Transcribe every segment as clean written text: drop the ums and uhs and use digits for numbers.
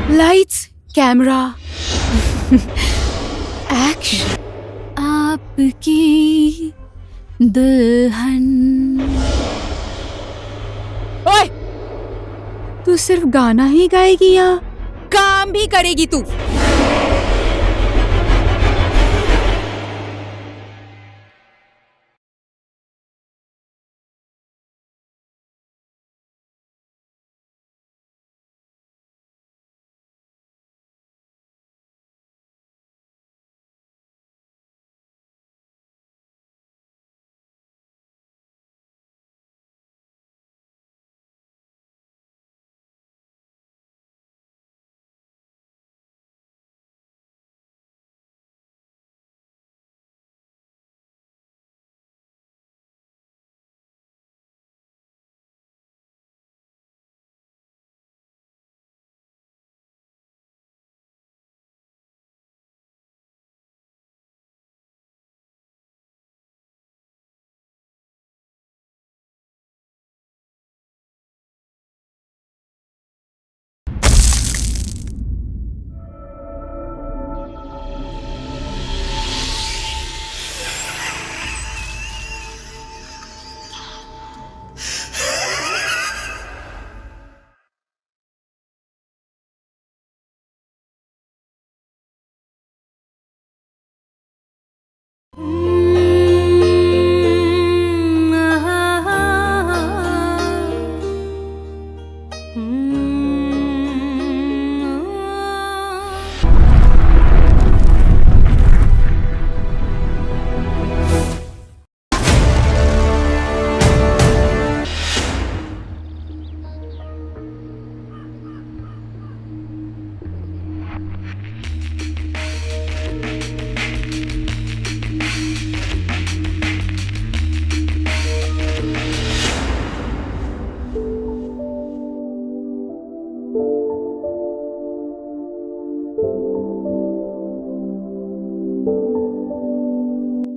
Lights, camera, action. आपकी दुल्हन। ओए, तू सिर्फ गाना ही गाएगी या काम भी करेगी तू?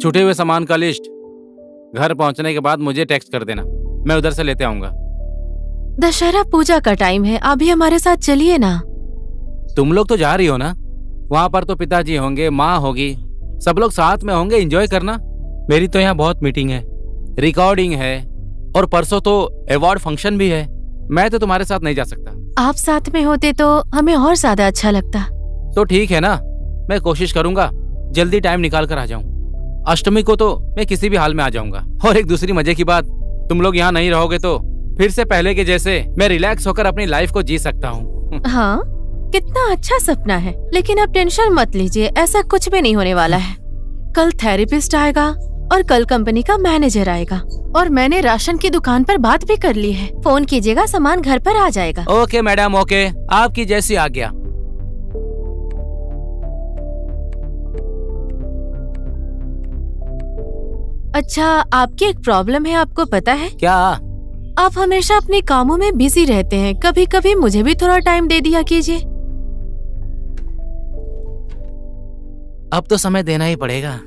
छूटे हुए सामान का लिस्ट घर पहुंचने के बाद मुझे टेक्स्ट कर देना, मैं उधर से लेते आऊंगा। दशहरा पूजा का टाइम है, अभी हमारे साथ चलिए ना। तुम लोग तो जा रही हो ना, वहाँ पर तो पिताजी होंगे, माँ होगी, सब लोग साथ में होंगे, एंजॉय करना। मेरी तो यहाँ बहुत मीटिंग है, रिकॉर्डिंग है और परसों तो अवार्ड फंक्शन भी है। मैं तो तुम्हारे साथ नहीं जा सकता। आप साथ में होते तो हमें और ज्यादा अच्छा लगता। तो ठीक है ना, मैं कोशिश करूंगा जल्दी टाइम निकाल कर आ जाऊं। अष्टमी को तो मैं किसी भी हाल में आ जाऊंगा। और एक दूसरी मजे की बात, तुम लोग यहाँ नहीं रहोगे तो फिर से पहले के जैसे मैं रिलैक्स होकर अपनी लाइफ को जी सकता हूँ। हाँ, कितना अच्छा सपना है, लेकिन आप टेंशन मत लीजिए, ऐसा कुछ भी नहीं होने वाला है। कल थेरेपिस्ट आएगा और कल कंपनी का मैनेजर आएगा और मैंने राशन की दुकान पर बात भी कर ली है। फोन कीजिएगा, सामान घर पर आ जाएगा। ओके मैडम, ओके, आपकी जैसी आज्ञा। अच्छा, आपकी एक प्रॉब्लम है, आपको पता है? क्या? आप हमेशा अपने कामों में बिजी रहते हैं, कभी कभी मुझे भी थोड़ा टाइम दे दिया कीजिए। अब तो समय देना ही पड़ेगा।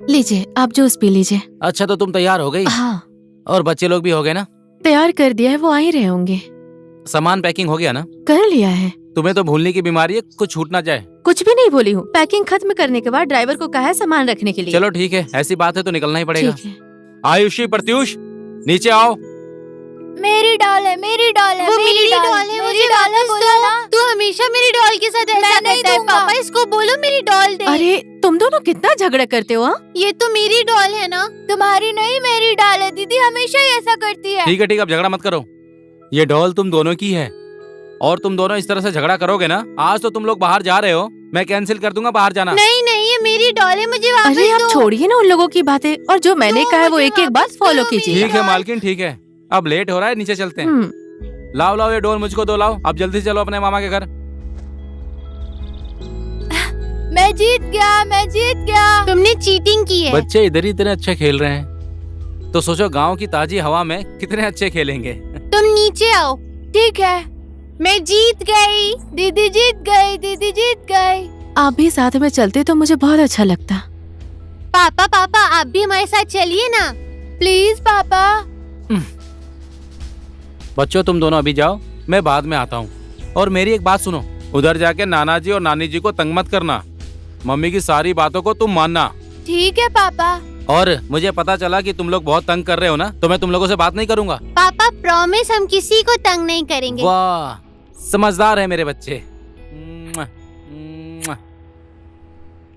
लीजिए, आप जूस पी लीजिए। अच्छा, तो तुम तैयार हो गई? हाँ, और बच्चे लोग भी हो गए ना? तैयार कर दिया है, वो आ ही रहे होंगे। सामान पैकिंग हो गया ना? कर लिया है। तुम्हें तो भूलने की बीमारी है, कुछ छूट ना जाए। कुछ भी नहीं भूली हूँ। पैकिंग खत्म करने के बाद ड्राइवर को कहा है सामान रखने के लिए। चलो ठीक है, ऐसी बात है तो निकलना ही पड़ेगा। ठीक है। आयुषी, प्रत्युष, नीचे आओ। मेरी डॉल है, मेरी डॉल है, वो मेरी डॉल है, मुझे वापस दो। तू हमेशा मेरी डॉल के साथ ऐसा करता है। पापा इसको बोलो मेरी डॉल दे। अरे तुम दोनों कितना झगड़ा करते हो? हाँ? ये तो मेरी डॉल है ना, तुम्हारी नहीं मेरी डॉल है। दीदी हमेशा ही ऐसा करती है। ठीक है अब झगड़ा मत करो। ये डॉल तुम दोनों की है और तुम दोनों इस तरह से झगड़ा करोगे ना, आज तो तुम लोग बाहर जा रहे हो, मैं कैंसिल कर दूंगा बाहर जाना। नहीं नहीं, ये मेरी डॉल है, मुझे वापस अरे आप दो। छोड़िए ना उन लोगों की बातें, और जो मैंने दो, कहा है वो मुझे एक एक बात वापस फॉलो दो कीजिए। मेरी ठीक है डॉल। मालकिन, ठीक है, अब लेट हो रहा है, नीचे चलते हैं। हम्म, लाओ ये डोल मुझको दो, लाओ अब जल्दी से चलो अपने मामा के घर। मैं जीत गया, मैं जीत गया। तुमने चीटिंग की है। बच्चे इधर ही इतने अच्छे खेल रहे हैं, तो सोचो गांव की ताजी हवा में कितने अच्छे खेलेंगे। तुम नीचे आओ। ठीक है, मैं जीत गई। दीदी जीत गई, दीदी जीत गई। आप भी साथ में चलते तो मुझे बहुत अच्छा लगता। पापा पापा, आप भी हमारे साथ चलिए ना, प्लीज पापा। बच्चों तुम दोनों अभी जाओ, मैं बाद में आता हूँ। और मेरी एक बात सुनो, उधर जाके नाना जी और नानी जी को तंग मत करना, मम्मी की सारी बातों को तुम मानना। ठीक है पापा। और मुझे पता चला कि तुम लोग बहुत तंग कर रहे हो ना, तो मैं तुम लोगों से बात नहीं करूंगा। पापा प्रॉमिस, हम किसी को तंग नहीं करेंगे। वाह, समझदार है मेरे बच्चे। मुआ, मुआ।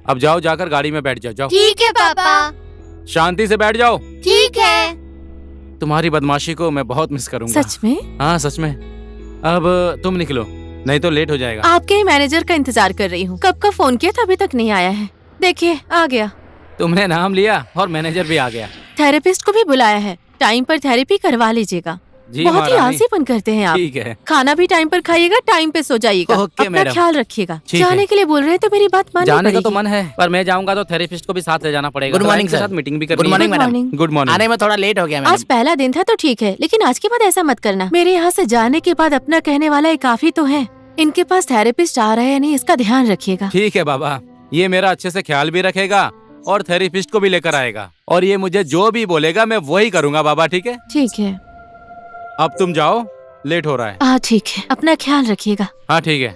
अब जाओ, जाकर गाड़ी में बैठ जाओ, जाओ। ठीक है पापा। शांति से बैठ जाओ। ठीक है। तुम्हारी बदमाशी को मैं बहुत मिस करूंगा। सच में? हाँ सच में। अब तुम निकलो, नहीं तो लेट हो जाएगा। आपके ही मैनेजर का इंतजार कर रही हूँ, कब का फोन किया था अभी तक नहीं आया है। देखिए आ गया। तुमने नाम लिया और मैनेजर भी आ गया। थेरेपिस्ट को भी बुलाया है, टाइम पर थेरेपी करवा लीजिएगा। जी बहुत ही महारानी। आलसीपन करते हैं आप। ठीक है। खाना भी टाइम पर खाइएगा, टाइम पे सो जाइएगा। ओके, अपना मैडम। ख्याल रखिएगा। ठीक है। जाने के लिए बोल रहे हैं तो मेरी बात माननी जाने का तो पड़ेगी। मन है, पर मैं जाऊंगा तो थेरेपिस्ट को भी साथ ले जाना पड़ेगा। Good morning, क्लाइंट के sir. साथ मीटिंग भी Good करनी है। morning, Good madam. morning। Good morning. आने में थोड़ा लेट हो गया आज मैडम। पहला दिन था तो ठीक है, लेकिन आज के बाद ऐसा मत करना। मेरे यहाँ से जाने के बाद अपना कहने वाला एक काफी तो है। इनके पास थेरेपिस्ट आ रहे हैं नहीं, इसका ध्यान रखिएगा। ठीक है बाबा, ये मेरा अच्छे से ख्याल भी रखेगा और थेरेपिस्ट को भी लेकर आएगा, और ये मुझे जो भी बोलेगा मैं वही करूंगा बाबा। ठीक है, ठीक है। अब तुम जाओ, लेट हो रहा है। हाँ ठीक है, अपना ख्याल रखिएगा। हाँ ठीक है,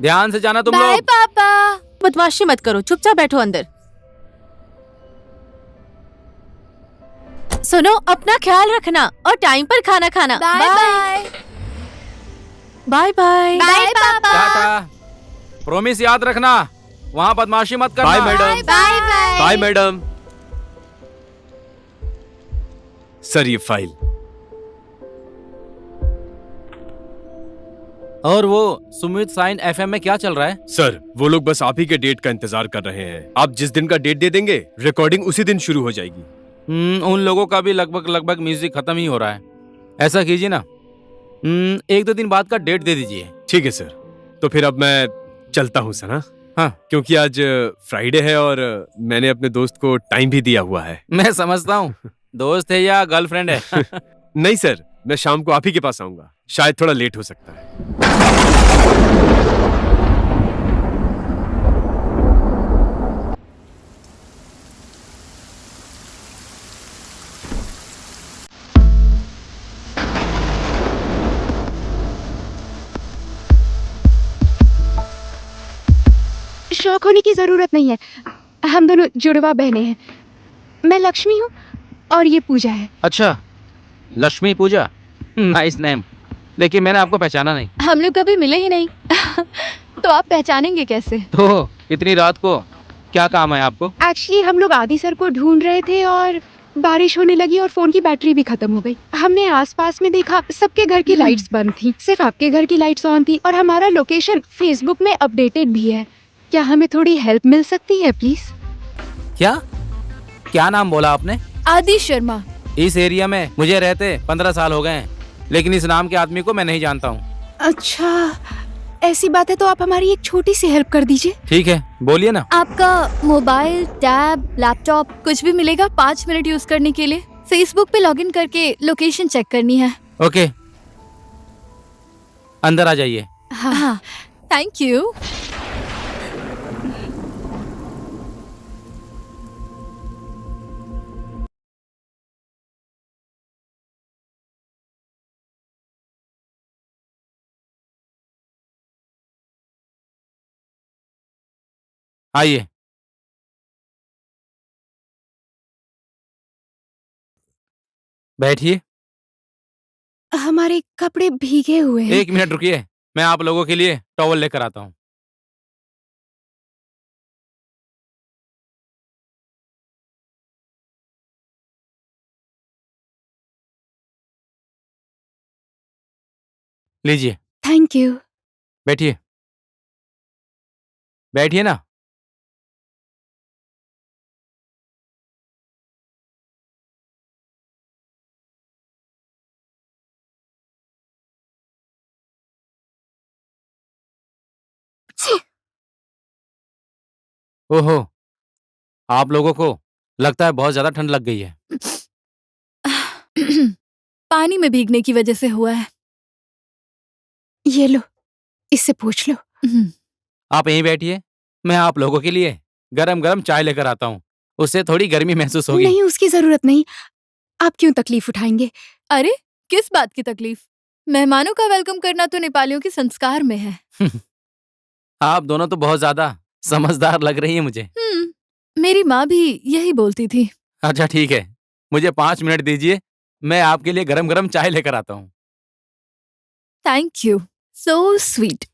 ध्यान से जाना तुम बाय लोग। पापा। बदमाशी मत करो, चुपचाप बैठो अंदर। सुनो, अपना ख्याल रखना और टाइम पर खाना खाना। Bye bye. Bye bye. बाय पापा। टाटा। प्रॉमिस याद रखना, वहाँ बदमाशी मत करना। Bye madam. Bye bye. Bye madam. Sir ये फाइल। और वो सुमित साइन एफएम में क्या चल रहा है? सर वो लोग बस आप ही के डेट का इंतजार कर रहे हैं। आप जिस दिन का डेट दे देंगे, रिकॉर्डिंग उसी दिन शुरू हो जाएगी। उन लोगों का भी लगभग म्यूजिक खत्म ही हो रहा है। ऐसा कीजिए ना, 1-2 दिन बाद का डेट दे दीजिए। ठीक है सर, तो फिर अब मैं चलता हूँ सर। हाँ, क्योंकि आज फ्राइडे है और मैंने अपने दोस्त को टाइम भी दिया हुआ है। मैं समझता हूँ, दोस्त है या गर्लफ्रेंड है? नहीं सर, मैं शाम को आप ही के पास आऊंगा, शायद थोड़ा लेट हो सकता है। शौक होने की जरूरत नहीं है, हम दोनों जुड़वा बहनें हैं। मैं लक्ष्मी हूँ और ये पूजा है। अच्छा, लक्ष्मी पूजा, नाइस नेम। लेकिन मैंने आपको पहचाना नहीं। हम लोग कभी मिले ही नहीं तो आप पहचानेंगे कैसे? तो इतनी रात को क्या काम है आपको? एक्चुअली हम लोग आदि सर को ढूंढ रहे थे और बारिश होने लगी और फोन की बैटरी भी खत्म हो गई। हमने आसपास में देखा, सबके घर की लाइट्स बंद थी, सिर्फ आपके घर की लाइट्स ऑन थी और हमारा लोकेशन फेसबुक में अपडेटेड भी है। क्या हमें थोड़ी हेल्प मिल सकती है प्लीज? क्या नाम बोला आपने? आदि शर्मा। इस एरिया में मुझे रहते 15 साल हो गए हैं, लेकिन इस नाम के आदमी को मैं नहीं जानता हूँ। अच्छा, ऐसी बात है तो आप हमारी एक छोटी सी हेल्प कर दीजिए। ठीक है, बोलिए ना। आपका मोबाइल, टैब, लैपटॉप कुछ भी मिलेगा 5 मिनट यूज करने के लिए। फेसबुक पे लॉगिन करके लोकेशन चेक करनी है। ओके, अंदर आ जाइए। हाँ, थैंक यू। आइए। बैठिए। हमारे कपड़े भीगे हुए हैं। 1 मिनट रुकिए, मैं आप लोगों के लिए टॉवल लेकर आता हूँ। लीजिए, थैंक यू। बैठिए, बैठिए ना। ओहो, आप लोगों को लगता है बहुत ज्यादा ठंड लग गई है। पानी में भीगने की वजह से हुआ है। ये लो, इससे पूछ लो। आप यहीं बैठिए, मैं आप लोगों के लिए गरम गरम चाय लेकर आता हूँ। उससे थोड़ी गर्मी महसूस होगी। नहीं, उसकी जरूरत नहीं। आप क्यों तकलीफ उठाएंगे? अरे, किस बात की तकलीफ? मेहमानों का वेलकम करना तो नेपालियों के संस्कार में है। आप दोनों तो बहुत ज्यादा समझदार लग रही हैं मुझे। मेरी माँ भी यही बोलती थी। अच्छा ठीक है, मुझे 5 मिनट दीजिए, मैं आपके लिए गरम गरम चाय लेकर आता हूँ। Thank you, so sweet.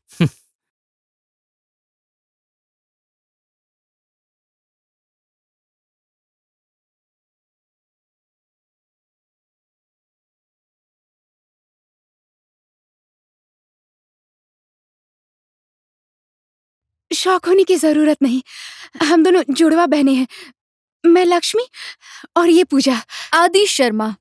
शौक होने की जरूरत नहीं। हम दोनों जुड़वा बहनें हैं। मैं लक्ष्मी और ये पूजा। आदि शर्मा।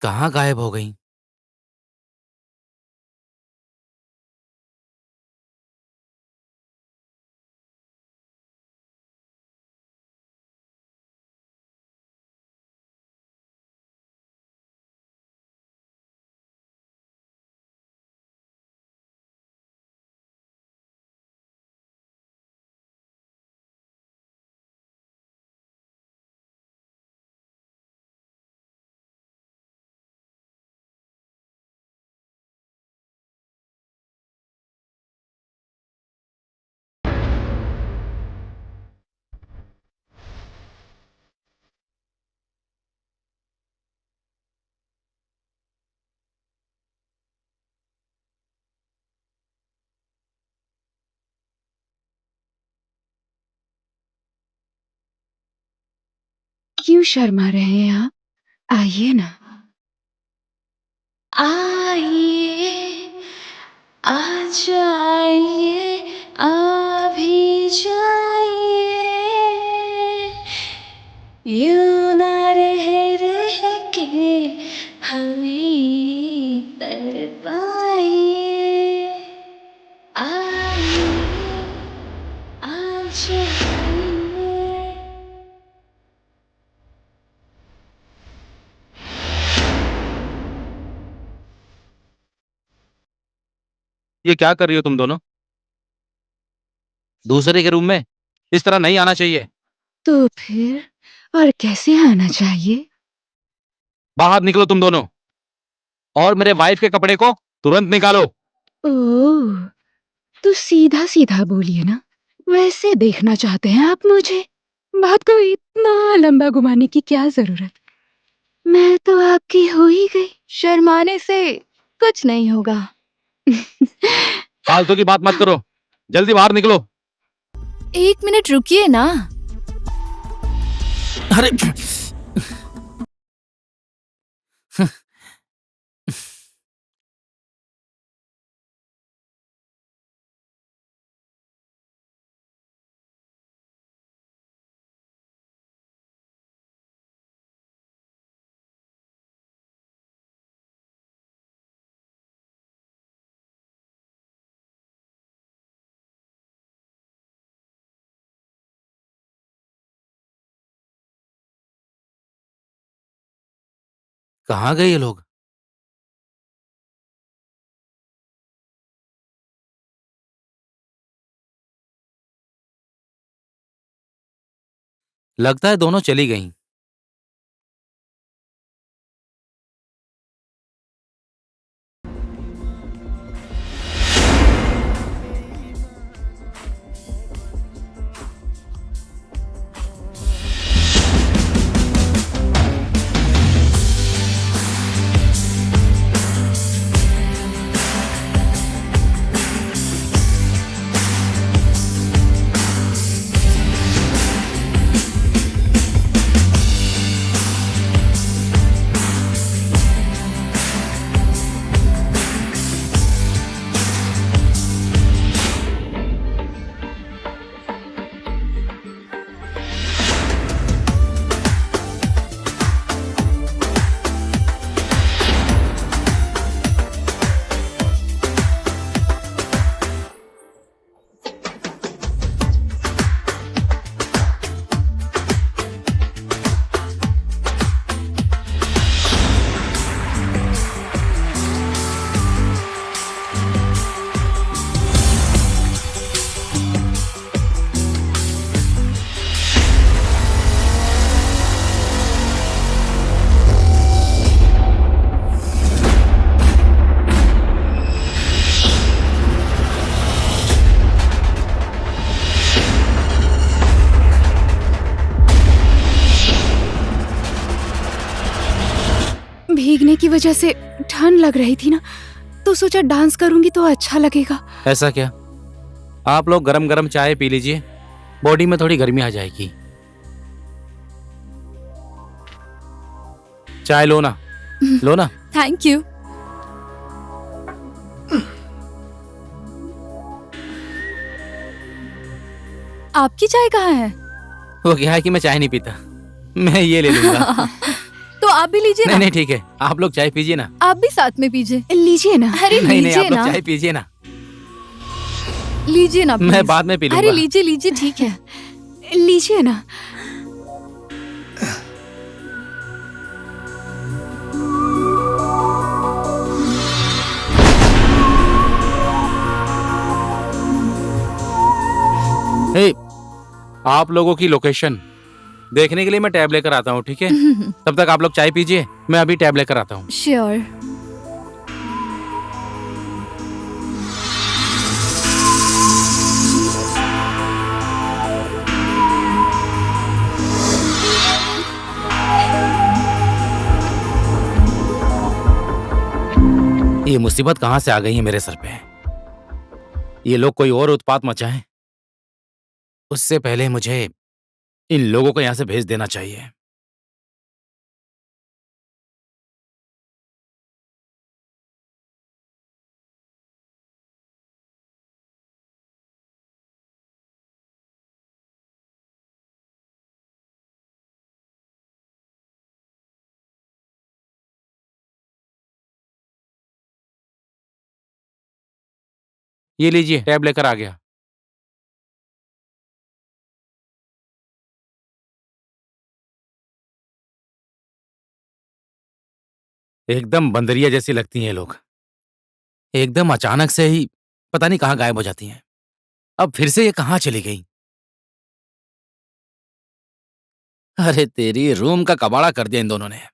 कहाँ गायब हो गई? क्यों शर्मा रहे हैं आप? आइए ना। आइए, आ जाइए, आ भी जाइए, यूं ना रह रह के हमें तड़पाइए। आइए, आ जाइए। ये क्या कर रही हो तुम दोनों? दूसरे के रूम में इस तरह नहीं आना चाहिए। तो फिर और कैसे आना चाहिए? बाहर निकलो तुम दोनों, और मेरे वाइफ के कपड़े को तुरंत निकालो। ओह, तो सीधा सीधा बोलिए ना। वैसे देखना चाहते हैं आप मुझे? बात को इतना लंबा घुमाने की क्या जरूरत? मैं तो आपकी हो ही गई। शर्माने से कुछ नहीं होगा। फालतू की बात मत करो, जल्दी बाहर निकलो। 1 मिनट रुकिए ना। अरे कहाँ गए ये लोग? लगता है दोनों चली गईं। की वजह से ठंड लग रही थी ना, तो सोचा डांस करूंगी तो अच्छा लगेगा। ऐसा क्या? आप लोग गरम गरम चाय पी लीजिए, बॉडी में थोड़ी गर्मी आ जाएगी। चाय लो ना, लो ना। Thank you. आपकी चाय कहाँ है? वो क्या है कि मैं चाय नहीं पीता, मैं ये ले लूंगा। तो आप भी लीजिए नहीं ना। नहीं ठीक है, आप लोग चाय पीजिए ना। आप भी साथ में पीजिए। लीजिए ना। अरे नहीं नहीं, लीजिए आप लोग ना, चाय पीजिए ना, लीजिए ना मैं please। बाद में पी लूंगा। अरे लीजिए लीजिए, ठीक है। लीजिए ना। हे, आप लोगों की लोकेशन देखने के लिए मैं टैब लेकर आता हूँ, ठीक है? तब तक आप लोग चाय पीजिए, मैं अभी टैब लेकर आता हूँ। श्योर। ये मुसीबत कहाँ से आ गई है मेरे सर पे? ये लोग कोई और उत्पात मचाएं, उससे पहले मुझे इन लोगों को यहाँ से भेज देना चाहिए। ये लीजिए, टैब लेकर आ गया। एकदम बंदरिया जैसी लगती हैं ये लोग, एकदम अचानक से ही पता नहीं कहाँ गायब हो जाती हैं। अब फिर से ये कहाँ चली गई? अरे तेरी, रूम का कबाड़ा कर दिया इन दोनों ने।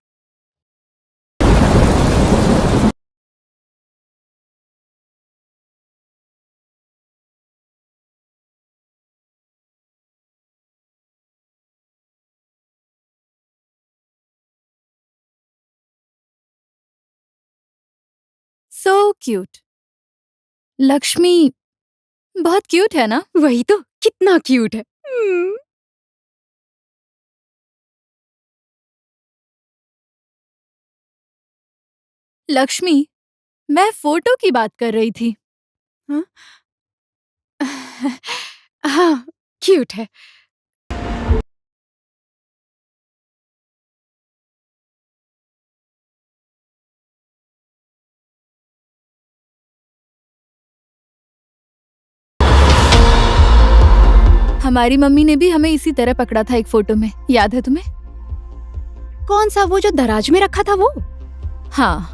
So cute. लक्ष्मी बहुत क्यूट है ना? वही तो, कितना क्यूट है। लक्ष्मी, मैं फोटो की बात कर रही थी। हाँ, क्यूट है। हमारी मम्मी ने भी हमें इसी तरह पकड़ा था एक फोटो में, याद है तुम्हें? कौन सा, वो जो दराज में रखा था वो? हाँ।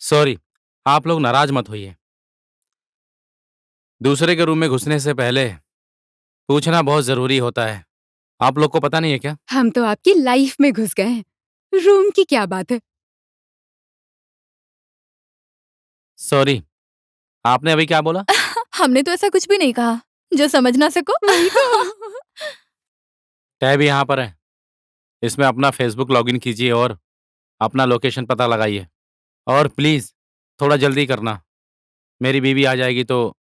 सॉरी, आप लोग नाराज मत होइए। दूसरे के रूम में घुसने से पहले पूछना बहुत जरूरी होता है। आप लोग को पता नहीं है क्या? हम तो आपकी लाइफ में घुस गए हैं, रूम की क्या बात है। सॉरी, आपने अभी क्या बोला? हमने तो ऐसा कुछ भी नहीं कहा जो समझ ना सको। टैब यहाँ पर है, इसमें अपना फेसबुक लॉगिन कीजिए और अपना लोकेशन पता लगाइए। और प्लीज थोड़ा जल्दी करना, मेरी बीवी आ जाएगी तो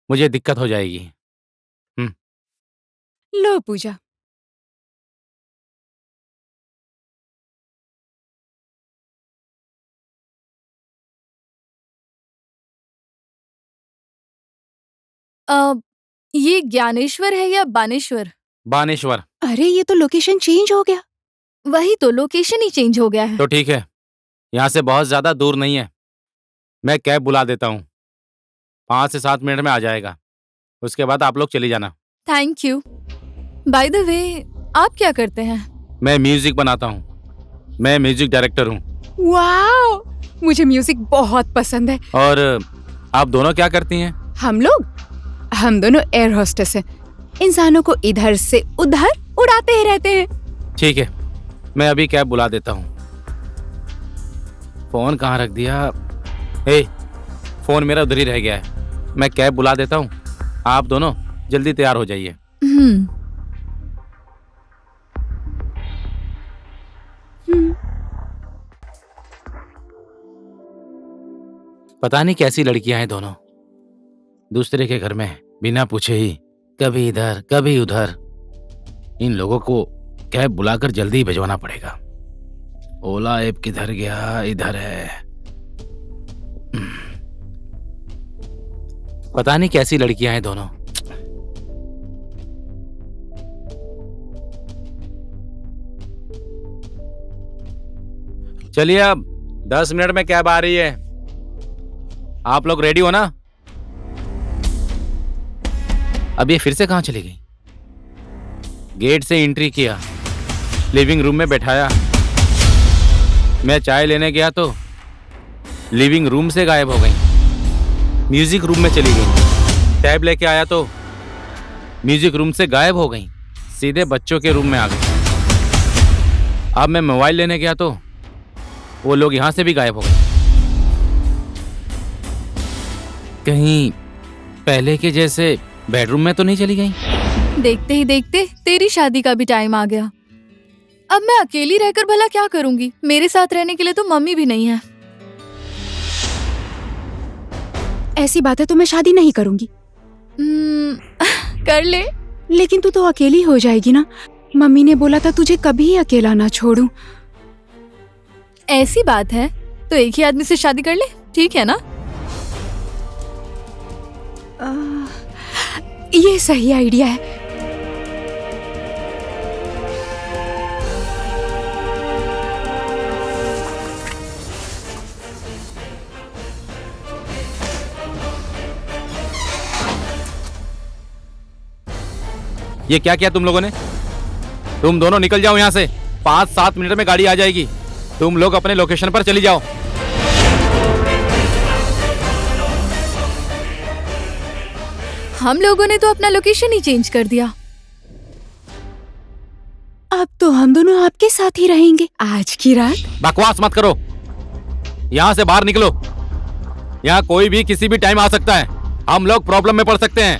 मुझे दिक्कत हो जाएगी। लो पूजा। ये ज्ञानेश्वर है या बानेश्वर? बानेश्वर। अरे ये तो लोकेशन चेंज हो गया। वही तो, लोकेशन ही चेंज हो गया है। तो ठीक है, यहाँ से बहुत ज्यादा दूर नहीं है, मैं कैब बुला देता हूँ, 5 से 7 मिनट में आ जाएगा। उसके बाद आप लोग चली जाना। Thank you. By the way, आप क्या करते हैं? मैं म्यूजिक बनाता हूँ, मैं म्यूजिक डायरेक्टर हूँ। वाओ, मुझे म्यूजिक बहुत पसंद है। और आप दोनों क्या करती हैं? हम दोनों एयर होस्टेस हैं, इंसानों को इधर से उधर उड़ाते ही रहते हैं। ठीक है, मैं अभी कैब बुला देता हूँ। फोन कहाँ रख दिया? हे, फोन मेरा उधर ही रह गया है। मैं कैब बुला देता हूँ, आप दोनों जल्दी तैयार हो जाइए। पता नहीं कैसी लड़कियां हैं दोनों, दूसरे के घर में बिना पूछे ही कभी इधर कभी उधर। इन लोगों को कैब बुलाकर जल्दी भिजवाना पड़ेगा। ओला ऐप किधर गया? इधर है। पता नहीं कैसी लड़कियां हैं दोनों। चलिए, अब 10 मिनट में कैब आ रही है। आप लोग रेडी हो ना? अब ये फिर से कहां चली गई? गेट से एंट्री किया, लिविंग रूम में बैठाया। मैं चाय लेने गया तो लिविंग रूम से गायब हो गई। म्यूजिक रूम में चली गई। टैब लेके आया तो म्यूजिक रूम से गायब हो गई, सीधे बच्चों के रूम में आ गई। अब मैं मोबाइल लेने गया तो वो लोग यहां से भी गायब हो गए। कहीं पहले के जैसे बेडरूम में तो नहीं चली गई? देखते ही देखते तेरी शादी का भी टाइम आ गया। अब मैं अकेली रहकर भला क्या करूंगी? मेरे साथ रहने के लिए तो मम्मी भी नहीं है। ऐसी बात है तो मैं शादी नहीं करूंगी। कर ले। लेकिन तू तो अकेली हो जाएगी ना। मम्मी ने बोला था तुझे कभी अकेला ना छोड़ूं। ऐसी बात है तो एक ही आदमी से शादी कर ले, ठीक है ना? ये सही आइडिया है। ये क्या किया तुम लोगों ने? तुम दोनों निकल जाओ यहाँ से। 5-7 मिनट में गाड़ी आ जाएगी। तुम लोग अपने लोकेशन पर चली जाओ। हम लोगों ने तो अपना लोकेशन ही चेंज कर दिया। अब तो हम दोनों आपके साथ ही रहेंगे आज की रात। बकवास मत करो, यहाँ से बाहर निकलो। यहाँ कोई भी किसी भी टाइम आ सकता है। हम लोग प्रॉब्लम में पड़ सकते हैं।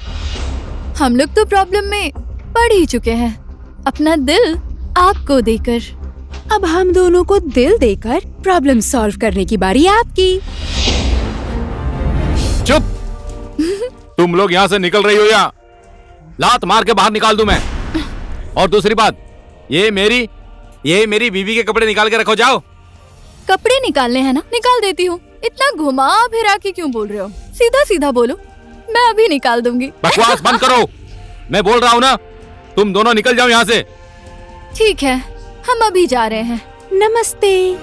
हम लोग तो प्रॉब्लम में पड़ ही चुके हैं, अपना दिल आपको देकर। अब हम दोनों को दिल देकर प्रॉब्लम सॉल्व करने की बारी आपकी। चुप। तुम लोग यहाँ से निकल रही हो या लात मार के बाहर निकाल दूं मैं? और दूसरी बात, ये मेरी बीवी के कपड़े निकाल के रखो। जाओ। कपड़े निकालने हैं ना, निकाल देती हूँ। इतना घुमा फिरा के क्यों बोल रहे हो? सीधा सीधा बोलो, मैं अभी निकाल दूंगी। बकवास बंद करो, मैं बोल रहा हूँ ना। तुम दोनों निकल जाओ यहाँ से। ठीक है, हम अभी जा रहे हैं। नमस्ते।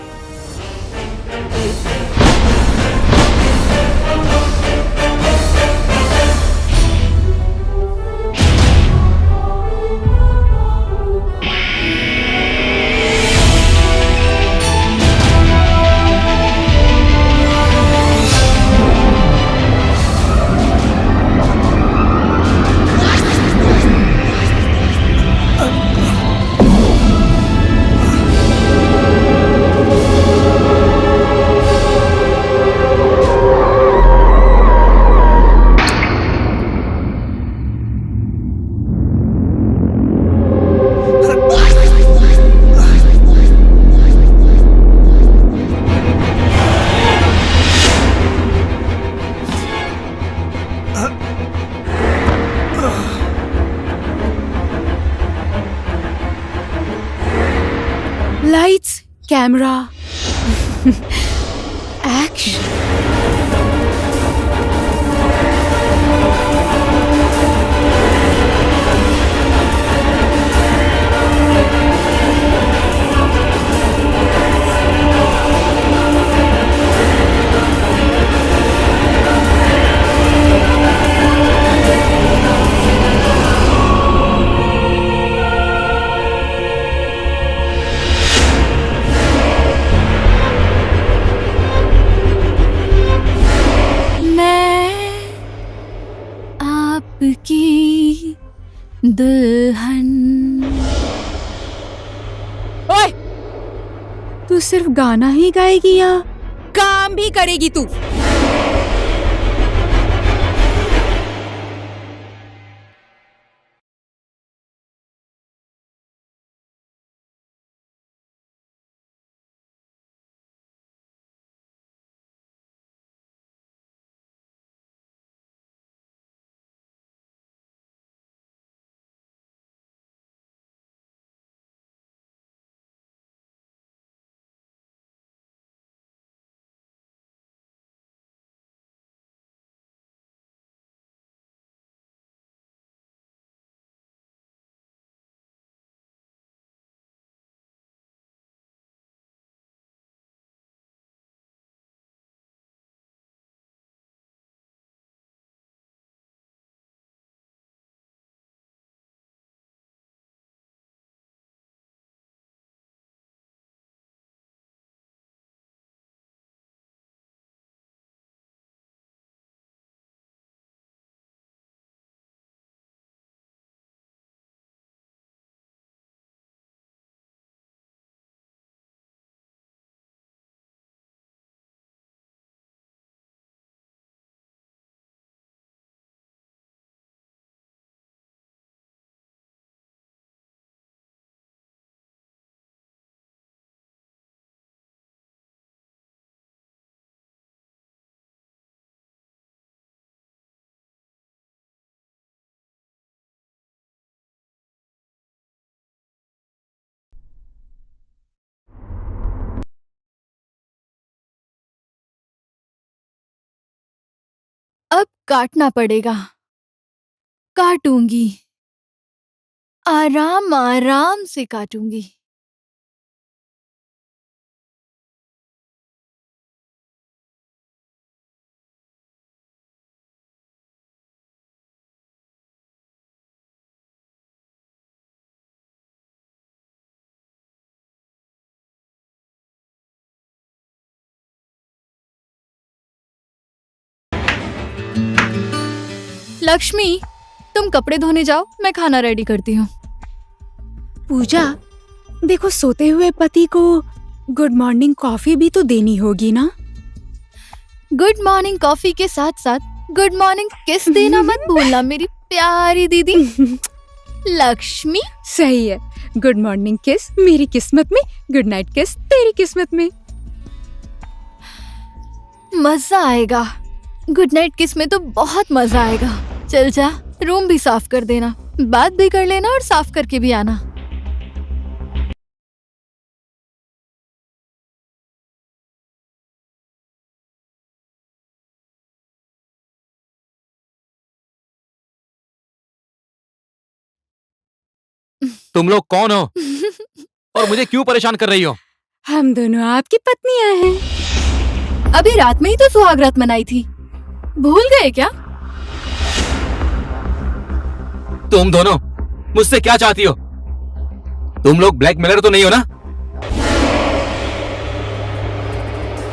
Lights, camera, action. तो सिर्फ गाना ही गाएगी या काम भी करेगी तू। अब काटना पड़ेगा। काटूंगी, आराम आराम से काटूंगी। लक्ष्मी, तुम कपड़े धोने जाओ, मैं खाना रेडी करती हूँ। पूजा, देखो सोते हुए पति को गुड मॉर्निंग कॉफी भी तो देनी होगी ना। गुड मॉर्निंग कॉफी के साथ साथ गुड मॉर्निंग किस देना मत भूलना मेरी प्यारी दीदी। लक्ष्मी, सही है। गुड मॉर्निंग किस मेरी किस्मत में, गुड नाइट किस तेरी किस्मत में। मजा आएगा। गुड नाइट किस में तो बहुत मजा आएगा। चल जा, रूम भी साफ कर देना, बात भी कर लेना और साफ करके भी आना। तुम लोग कौन हो और मुझे क्यों परेशान कर रही हो? हम दोनों आपकी पत्नियां हैं। अभी रात में ही तो सुहाग रात मनाई थी, भूल गए क्या? तुम दोनों मुझसे क्या चाहती हो? तुम लोग ब्लैकमेलर तो नहीं हो ना?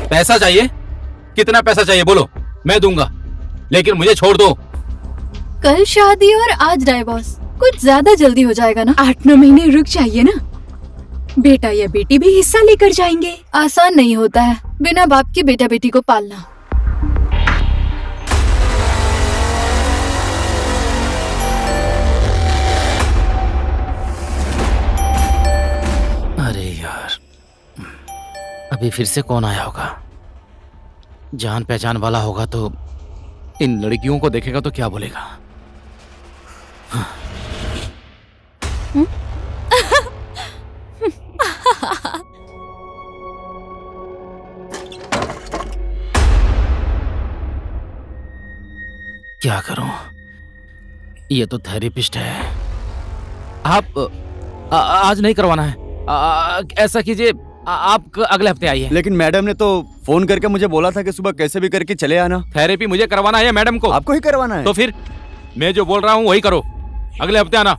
पैसा चाहिए? कितना पैसा चाहिए बोलो, मैं दूंगा, लेकिन मुझे छोड़ दो। कल शादी और आज डाइवोर्स, कुछ ज्यादा जल्दी हो जाएगा ना। 8-9 महीने रुक जाइए ना, बेटा या बेटी भी हिस्सा लेकर जाएंगे। आसान नहीं होता है बिना बाप के बेटा बेटी को पालना। अरे यार, अभी फिर से कौन आया होगा? जान पहचान वाला होगा तो इन लड़कियों को देखेगा तो क्या बोलेगा? क्या करूं? ये तो थेरेपिस्ट है। आप आज नहीं करवाना है। ऐसा कीजिए, आप अगले हफ्ते आइए। लेकिन मैडम ने तो फोन करके मुझे बोला था कि सुबह कैसे भी करके चले आना। थेरेपी मुझे करवाना है, मैडम को? आपको ही करवाना है। तो फिर मैं जो बोल रहा हूँ वही करो, अगले हफ्ते आना।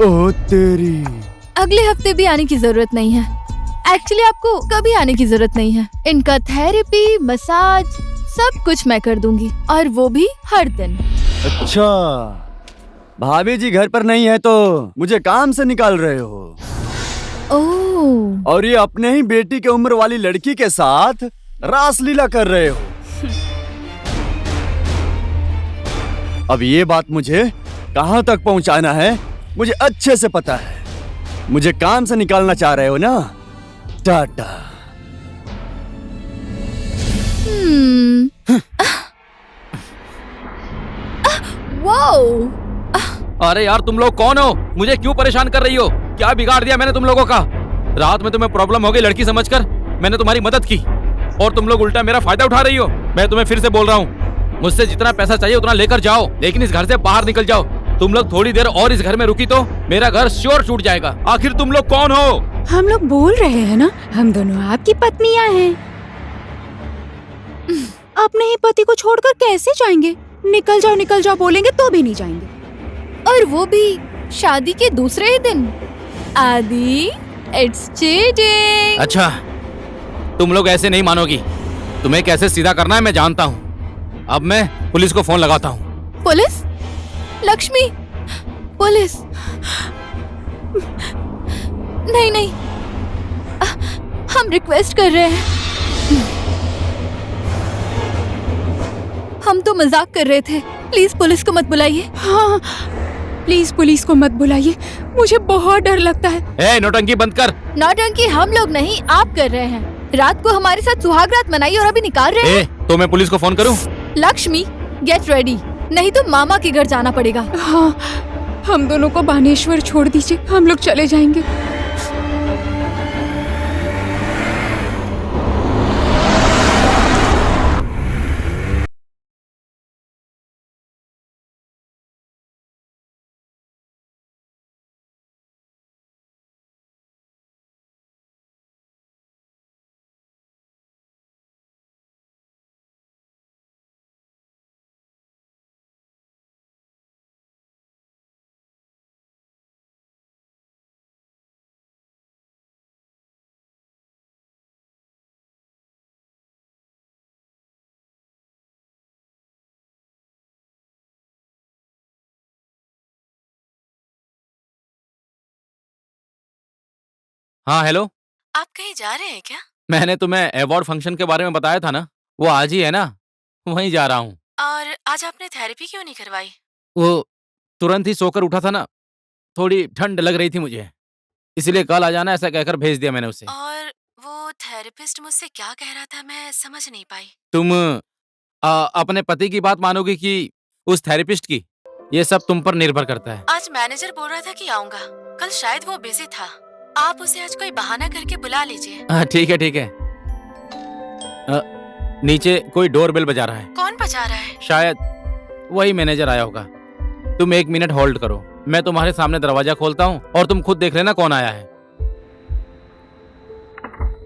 ओ तेरी। अगले हफ्ते भी आने की जरूरत नहीं है। एक्चुअली आपको कभी आने की जरूरत नहीं है। इनका थेरेपी, मसाज सब कुछ मैं कर दूंगी, और वो भी हर दिन। अच्छा, भाभी जी घर पर नहीं है तो मुझे काम से निकाल रहे हो ओह, और ये अपने ही बेटी के उम्र वाली लड़की के साथ रासलीला कर रहे हो। अब ये बात मुझे कहां तक पहुंचाना है मुझे अच्छे से पता है। मुझे काम से निकालना चाह रहे हो ना? टाटा। वाओ, अरे यार तुम लोग कौन हो? मुझे क्यों परेशान कर रही हो? क्या बिगाड़ दिया मैंने तुम लोगों का? रात में तुम्हें प्रॉब्लम हो गई लड़की समझकर मैंने तुम्हारी मदद की और तुम लोग उल्टा मेरा फायदा उठा रही हो। मैं तुम्हें फिर से बोल रहा हूँ, मुझसे जितना पैसा चाहिए उतना लेकर जाओ, लेकिन इस घर से बाहर निकल जाओ। तुम लोग थोड़ी देर और इस घर में रुकी तो मेरा घर श्योर टूट जाएगा। आखिर तुम लोग कौन हो? हम लोग बोल रहे हैं ना, हम दोनों आपकी पत्नियां हैं। अपने ही पति को छोड़कर कैसे जाएंगे? निकल जाओ बोलेंगे तो भी नहीं जाएंगे। और वो भी शादी के दूसरे ही दिन। आदि, इट्स चीटिंग। अच्छा, तुम लोग ऐसे नहीं मानोगी। तुम्हें कैसे सीधा करना है मैं जानता हूँ। अब मैं पुलिस को फोन लगाता हूँ। पुलिस? लक्ष्मी, पुलिस? नहीं नहीं, हम रिक्वेस्ट कर रहे हैं। हम तो मजाक कर रहे थे, प्लीज पुलिस को मत बुलाइए। हाँ, प्लीज पुलिस को मत बुलाइए, मुझे बहुत डर लगता है। ए, नौटंकी बंद कर। नौटंकी हम लोग नहीं, आप कर रहे हैं। रात को हमारे साथ सुहाग रात मनाई और अभी निकाल रहे हैं। तो मैं पुलिस को फोन करूं? लक्ष्मी, गेट रेडी, नहीं तो मामा के घर जाना पड़ेगा। हाँ, हम दोनों को बानेश्वर छोड़ दीजिए, हम लोग चले जाएंगे। हाँ हेलो, आप कहीं जा रहे हैं क्या? मैंने तुम्हें अवार्ड फंक्शन के बारे में बताया था ना, वो आज ही है ना, वहीं जा रहा हूँ। और आज आपने थेरेपी क्यों नहीं करवाई? वो तुरंत ही सोकर उठा था ना, थोड़ी ठंड लग रही थी मुझे, इसलिए कल आ जाना ऐसा कहकर भेज दिया मैंने उसे। और वो थेरेपिस्ट मुझसे क्या कह रहा था मैं समझ नहीं पाई। तुम अपने पति की बात मानोगी कि उस थेरेपिस्ट की? ये सब तुम पर निर्भर करता है। आज मैनेजर बोल रहा था कि आऊंगा, कल शायद वो बिजी था। आप उसे आज कोई बहाना करके बुला लीजिए। ठीक है ठीक है। नीचे कोई डोरबेल बजा रहा है। कौन बजा रहा है? शायद वही मैनेजर आया होगा। तुम 1 मिनट होल्ड करो, मैं तुम्हारे सामने दरवाजा खोलता हूँ और तुम खुद देख लेना कौन आया है।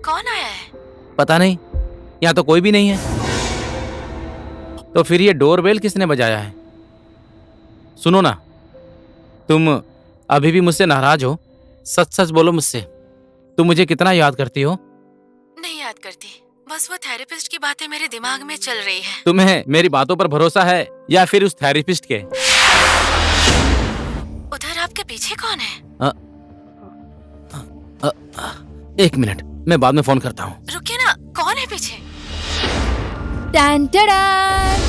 कौन आया है? पता नहीं, यहाँ तो कोई भी नहीं है। तो फिर ये डोरबेल किसने बजाया है? सुनो ना, तुम अभी भी मुझसे नाराज हो? सच सच बोलो मुझसे, तुम मुझे कितना याद करती हो? नहीं याद करती, बस वो थेरेपिस्ट की बातें मेरे दिमाग में चल रही है। तुम्हें मेरी बातों पर भरोसा है या फिर उस थेरेपिस्ट के? उधर आपके पीछे कौन है? 1 मिनट, मैं बाद में फोन करता हूँ। रुकिए ना, कौन है पीछे? टन टडन।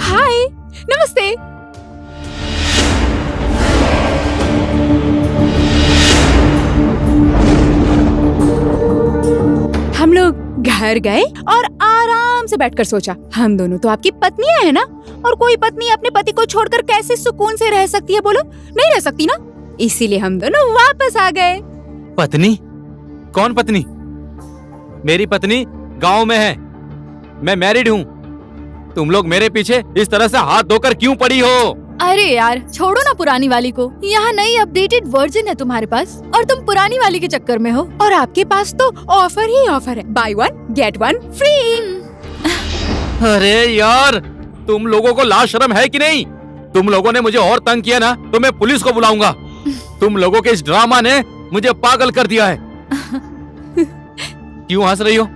हाय, नमस्ते। हम लोग घर गए और आराम से बैठकर सोचा, हम दोनों तो आपकी पत्नियां हैं ना, और कोई पत्नी अपने पति को छोड़कर कैसे सुकून से रह सकती है बोलो? नहीं रह सकती ना, इसीलिए हम दोनों वापस आ गए। पत्नी? कौन पत्नी? मेरी पत्नी गांव में है, मैं मैरिड हूँ। तुम लोग मेरे पीछे इस तरह से हाथ धोकर क्यों पड़ी हो? अरे यार छोड़ो ना पुरानी वाली को, यहाँ नई अपडेटेड वर्जन है तुम्हारे पास और तुम पुरानी वाली के चक्कर में हो। और आपके पास तो ऑफर ही ऑफर है, बाय 1 गेट 1 फ्री। अरे यार, तुम लोगों को लाज शर्म है कि नहीं? तुम लोगों ने मुझे और तंग किया ना तो मैं पुलिस को बुलाऊंगा। तुम लोगों के इस ड्रामा ने मुझे पागल कर दिया है। क्यों हंस रही हो?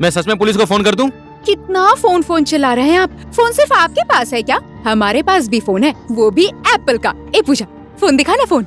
मैं सच में पुलिस को फोन कर दूं? कितना फोन चला रहे हैं आप? फोन सिर्फ आपके पास है क्या? हमारे पास भी फोन है, वो भी एप्पल का। ए पूजा, फोन दिखा ना फोन।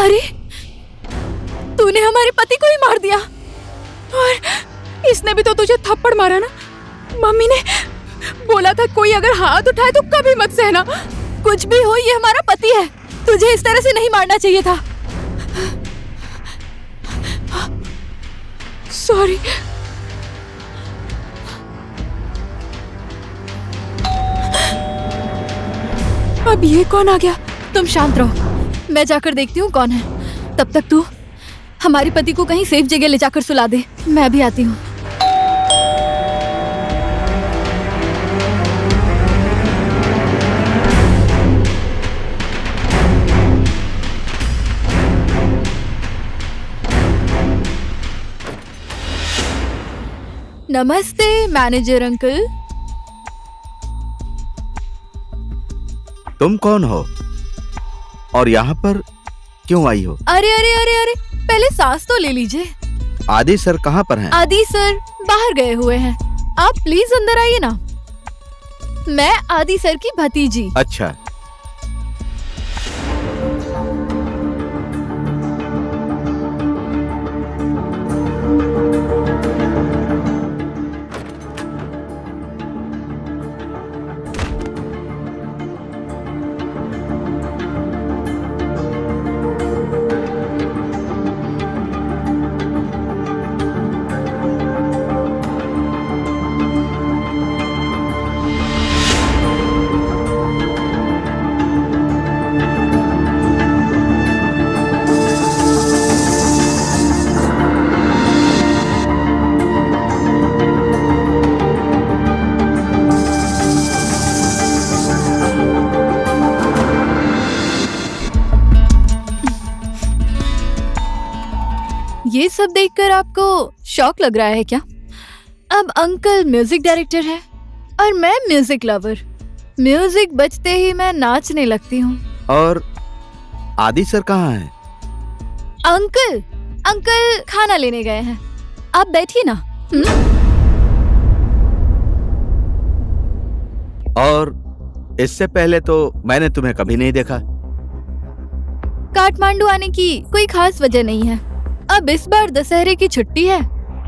अरे, तूने हमारे पति को ही मार दिया। और इसने भी तो तुझे थप्पड़ मारा ना? मम्मी ने बोला था कोई अगर हाथ उठाए तो कभी मत सहना। कुछ भी हो, ये हमारा पति है, तुझे इस तरह से नहीं मारना चाहिए था। सॉरी। अब ये कौन आ गया? तुम शांत रहो, मैं जाकर देखती हूँ कौन है। तब तक तू हमारे पति को कहीं सेफ जगह ले जाकर सुला दे, मैं भी आती हूँ। नमस्ते मैनेजर अंकल। तुम कौन हो और यहाँ पर क्यों आई हो? अरे अरे अरे अरे, पहले सांस तो ले लीजिए। आदि सर कहाँ पर हैं? आदि सर बाहर गए हुए हैं, आप प्लीज अंदर आइए ना। मैं आदि सर की भतीजी। अच्छा, ये सब देखकर आपको शौक लग रहा है क्या? अब अंकल म्यूजिक डायरेक्टर है और मैं म्यूजिक लवर। म्यूजिक बजते ही मैं नाचने लगती हूँ। और आदि सर कहाँ हैं? अंकल खाना लेने गए हैं, आप बैठिए ना। और इससे पहले तो मैंने तुम्हें कभी नहीं देखा। काठमांडू आने की कोई खास वजह नहीं है। अब इस बार दशहरे की छुट्टी है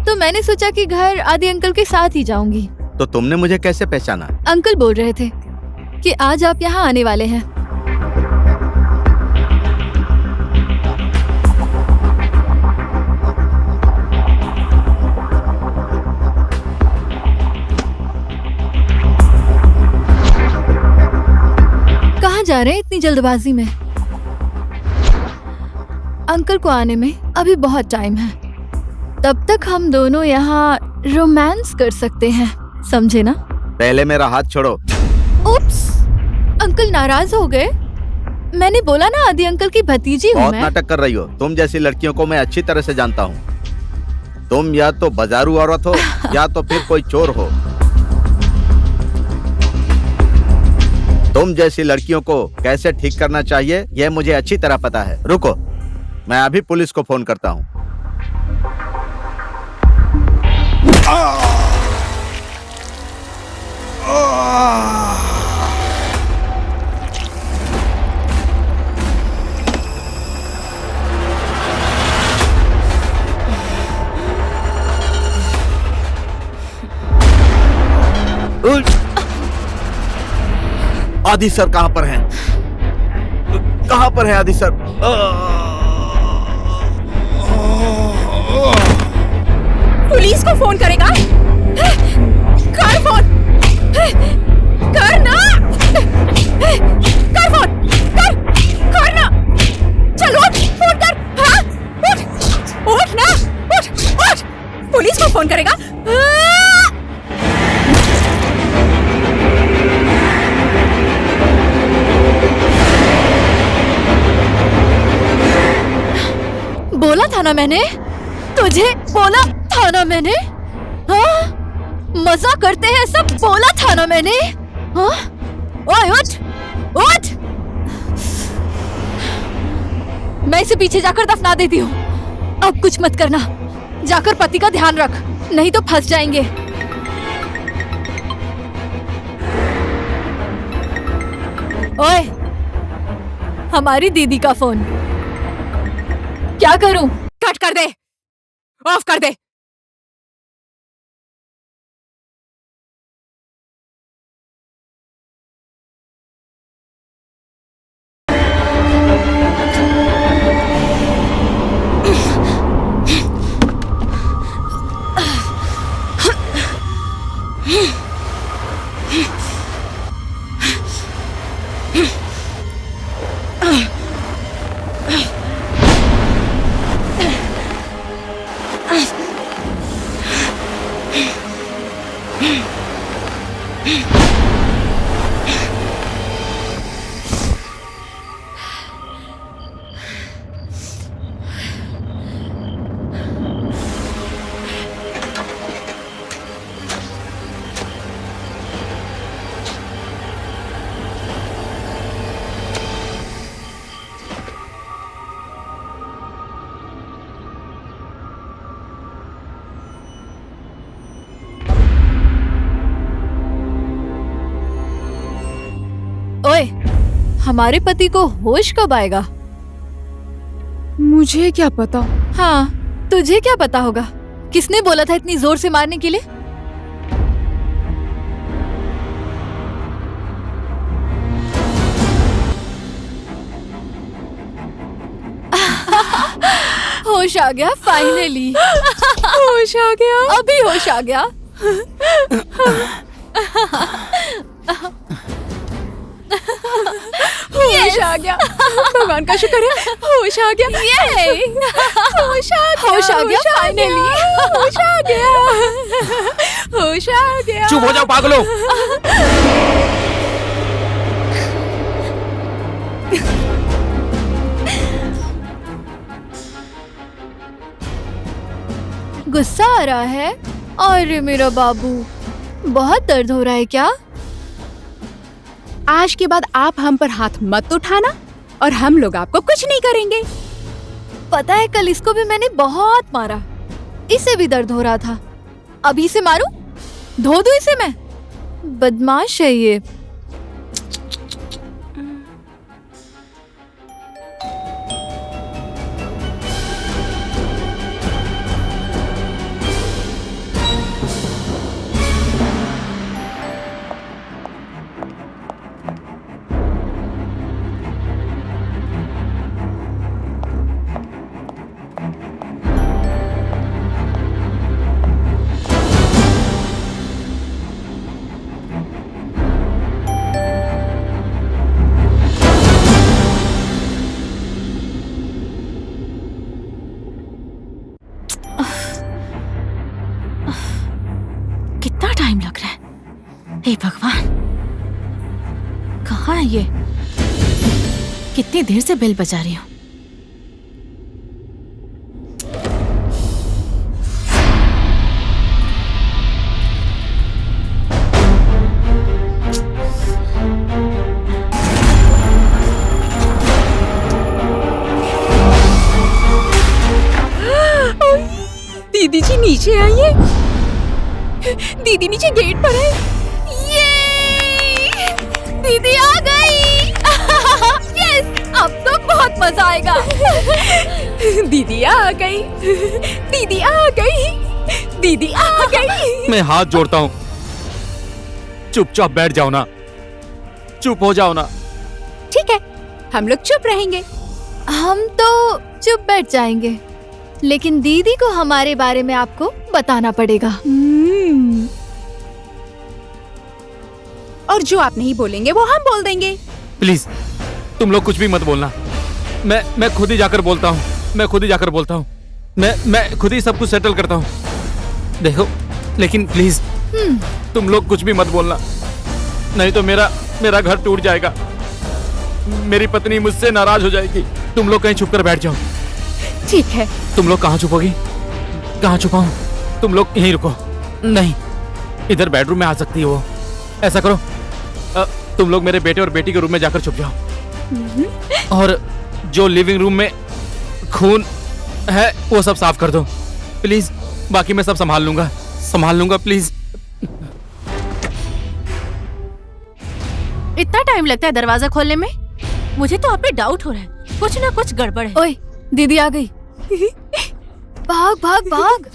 तो मैंने सोचा कि घर आदि अंकल के साथ ही जाऊंगी। तो तुमने मुझे कैसे पहचाना? अंकल बोल रहे थे कि आज आप यहाँ आने वाले हैं। कहाँ जा रहे हैं इतनी जल्दबाजी में? अंकल को आने में अभी बहुत टाइम है, तब तक हम दोनों यहाँ रोमांस कर सकते हैं, समझे ना? पहले मेरा हाथ छोड़ो। उप्स, अंकल नाराज हो गए। मैंने बोला ना आदि अंकल की भतीजी हूँ बहुत मैं। नाटक कर रही हो। तुम जैसी लड़कियों को मैं अच्छी तरह से जानता हूँ। तुम या तो बाजारू औरत हो या तो फिर कोई चोर हो। तुम जैसी लड़कियों को कैसे ठीक करना चाहिए यह मुझे अच्छी तरह पता है। रुको, मैं अभी पुलिस को फोन करता हूँ। आदि सर कहाँ पर हैं? कहाँ पर हैं आदि सर? पुलिस को फोन करेगा? कर फोन, कर ना, कर फोन, कर ना, चल उठ, फोन कर, हाँ, उठ ना, उठ, पुलिस को फोन करेगा? बोला था ना मैंने, तुझे बोला था ना मैंने, हाँ? मजा करते हैं सब, बोला था ना मैंने, हाँ? ओए उठ, उठ! मैं इसे पीछे जाकर दफना देती हूँ। अब कुछ मत करना, जाकर पति का ध्यान रख, नहीं तो फंस जाएंगे। ओए, हमारी दीदी का फोन। क्या करूं? कट कर दे, ऑफ कर दे। ओए, हमारे पति को होश कब आएगा? मुझे क्या पता। हाँ, तुझे क्या पता होगा? किसने बोला था इतनी जोर से मारने के लिए? होश आ गया फाइनली। होश आ गया, अभी होश आ गया। होश आ गया, भगवान का शुक्र है, होश आ गया, होश आ गया फाइनली, होश आ गया, होश आ गया। चुप हो जाओ पागलों। गुस्सा आ रहा है? अरे मेरा बाबू, बहुत दर्द हो रहा है क्या? आज के बाद आप हम पर हाथ मत उठाना और हम लोग आपको कुछ नहीं करेंगे। पता है कल इसको भी मैंने बहुत मारा, इसे भी दर्द हो रहा था। अभी इसे मारूं? धो दूं इसे मैं? बदमाश है ये। कितना टाइम लग रहा है? हे भगवान, कहाँ है ये? कितनी देर से बेल बजा रही हूँ। नीचे आइए। दीदी नीचे गेट पर है। ये दीदी आ गई। यस, अब तो बहुत मजा आएगा। दीदी आ गई, दीदी आ गई, दीदी आ गई। मैं हाथ जोड़ता हूँ, चुपचाप बैठ जाओ ना, चुप हो जाओ ना। ठीक है, हम लोग चुप रहेंगे। हम तो चुप बैठ जाएंगे, लेकिन दीदी को हमारे बारे में आपको बताना पड़ेगा। और जो आप नहीं बोलेंगे वो हम बोल देंगे। प्लीज तुम लोग कुछ भी मत बोलना। मैं खुद ही जाकर बोलता हूँ, मैं खुद ही जाकर बोलता हूँ। मैं खुद ही सब कुछ सेटल करता हूँ। देखो, लेकिन प्लीज तुम लोग कुछ भी मत बोलना, नहीं तो मेरा घर टूट जाएगा। मेरी पत्नी मुझसे नाराज हो जाएगी। तुम लोग कहीं छुप कर बैठ जाओ। ठीक है। तुम लोग कहाँ छुपोगी? कहाँ छुपाऊं? तुम लोग यहीं रुको। नहीं, इधर बेडरूम में आ सकती है वो। ऐसा करो, तुम लोग मेरे बेटे और बेटी के रूम में जाकर छुप जाओ, और जो लिविंग रूम में खून है वो सब साफ कर दो प्लीज। बाकी मैं सब संभाल लूंगा प्लीज। इतना टाइम लगता है दरवाजा खोलने में? मुझे तो आप पे डाउट हो रहा है, कुछ ना कुछ गड़बड़ है। ओए, दीदी आ गई। भाग भाग भाग।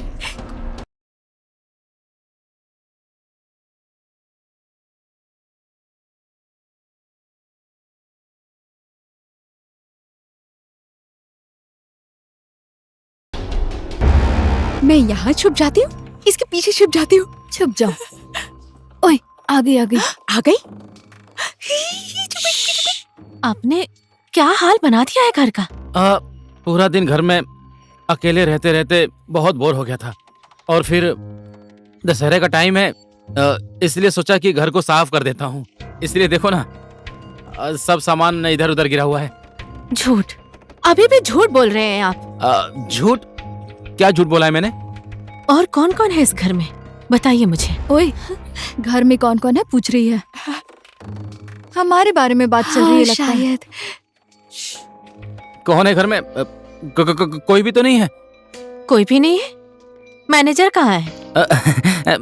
मैं यहाँ छुप जाती हूँ, इसके पीछे छुप जाती हूँ। छुप जाओ। ओए, आ गई। आ गई। आपने क्या हाल बना दिया है घर का? पूरा दिन घर में अकेले रहते रहते बहुत बोर हो गया था, और फिर दशहरे का टाइम है, इसलिए सोचा कि घर को साफ कर देता हूँ। इसलिए देखो ना, सब सामान इधर उधर गिरा हुआ है। झूठ, अभी भी झूठ बोल रहे हैं आप। झूठ? क्या झूठ बोला है मैंने? और कौन कौन है इस घर में, बताइए मुझे। ओए, घर में कौन कौन है पूछ रही है? हमारे बारे में बात चल रही है लगता है। शायद। कौन है घर में? कोई भी तो नहीं है। कोई भी नहीं है? मैनेजर कहाँ है?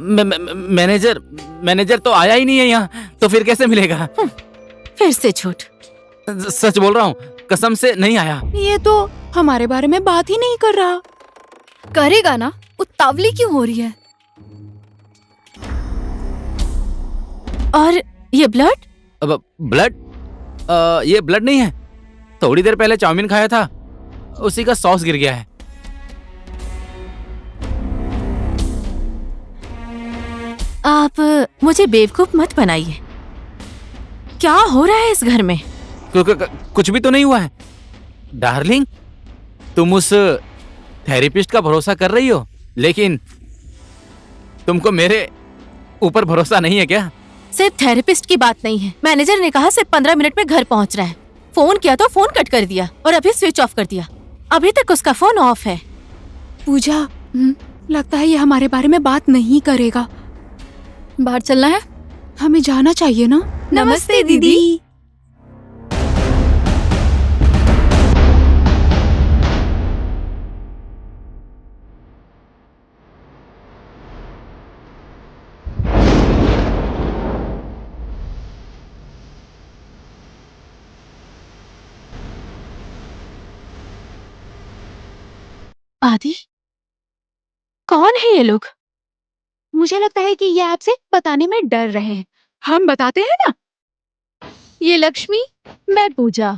मैनेजर तो आया ही नहीं है यहाँ, तो फिर कैसे मिलेगा? फिर से झूठ। सच बोल रहा हूँ, कसम से नहीं आया। ये तो हमारे बारे में बात ही नहीं कर रहा। करेगा ना, उतावली क्यों हो रही है? और ये ब्लड? ब्लड? ये ब्लड नहीं है, थोड़ी देर पहले चाउमीन खाया था, उसी का सॉस गिर गया है। आप मुझे बेवकूफ मत बनाइए। क्या हो रहा है इस घर में? कुछ भी तो नहीं हुआ है डार्लिंग। तुम उस थेरेपिस्ट का भरोसा कर रही हो, लेकिन तुमको मेरे ऊपर भरोसा नहीं है क्या? सिर्फ थेरेपिस्ट की बात नहीं है, मैनेजर ने कहा सिर्फ 15 मिनट में घर पहुंच रहा है। फोन किया तो फोन कट कर दिया और अभी स्विच ऑफ कर दिया। अभी तक उसका फोन ऑफ है। पूजा, लगता है ये हमारे बारे में बात नहीं करेगा। बाहर चलना है? हमें जाना चाहिए ना। नमस्ते दीदी। आदि, कौन है ये लोग? मुझे लगता है कि ये आपसे बताने में डर रहे हैं। हम बताते हैं ना। ये लक्ष्मी, मैं पूजा।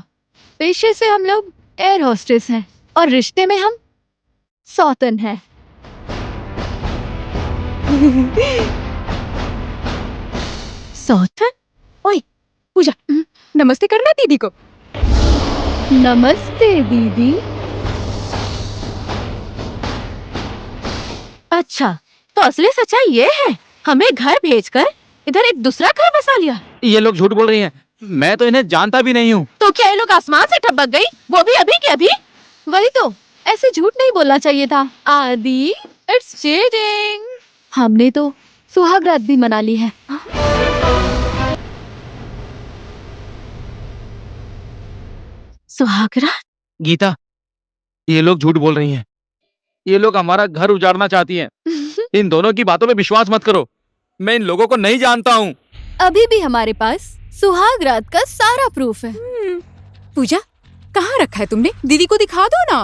पेशे से हम लोग एयर होस्टेस हैं और रिश्ते में हम सौतन हैं। सौतन? ओए पूजा, नमस्ते करना दीदी को। नमस्ते दीदी। अच्छा, तो असली सच्चाई ये है, हमें घर भेजकर इधर एक दूसरा घर बसा लिया। ये लोग झूठ बोल रही हैं, मैं तो इन्हें जानता भी नहीं हूँ। तो क्या ये लोग आसमान से टपक गई, वो भी अभी के अभी? वही तो, ऐसे झूठ नहीं बोलना चाहिए था। आदि, इट्स चीटिंग। हमने तो सुहाग रात भी मना ली है। सुहागरा? गीता, ये लोग झूठ बोल रही हैं। ये लोग हमारा घर उजाड़ना चाहती हैं। इन दोनों की बातों पे विश्वास मत करो। मैं इन लोगों को नहीं जानता हूँ। अभी भी हमारे पास सुहाग रात का सारा प्रूफ है। पूजा, कहाँ रखा है तुमने? दीदी को दिखा दो ना।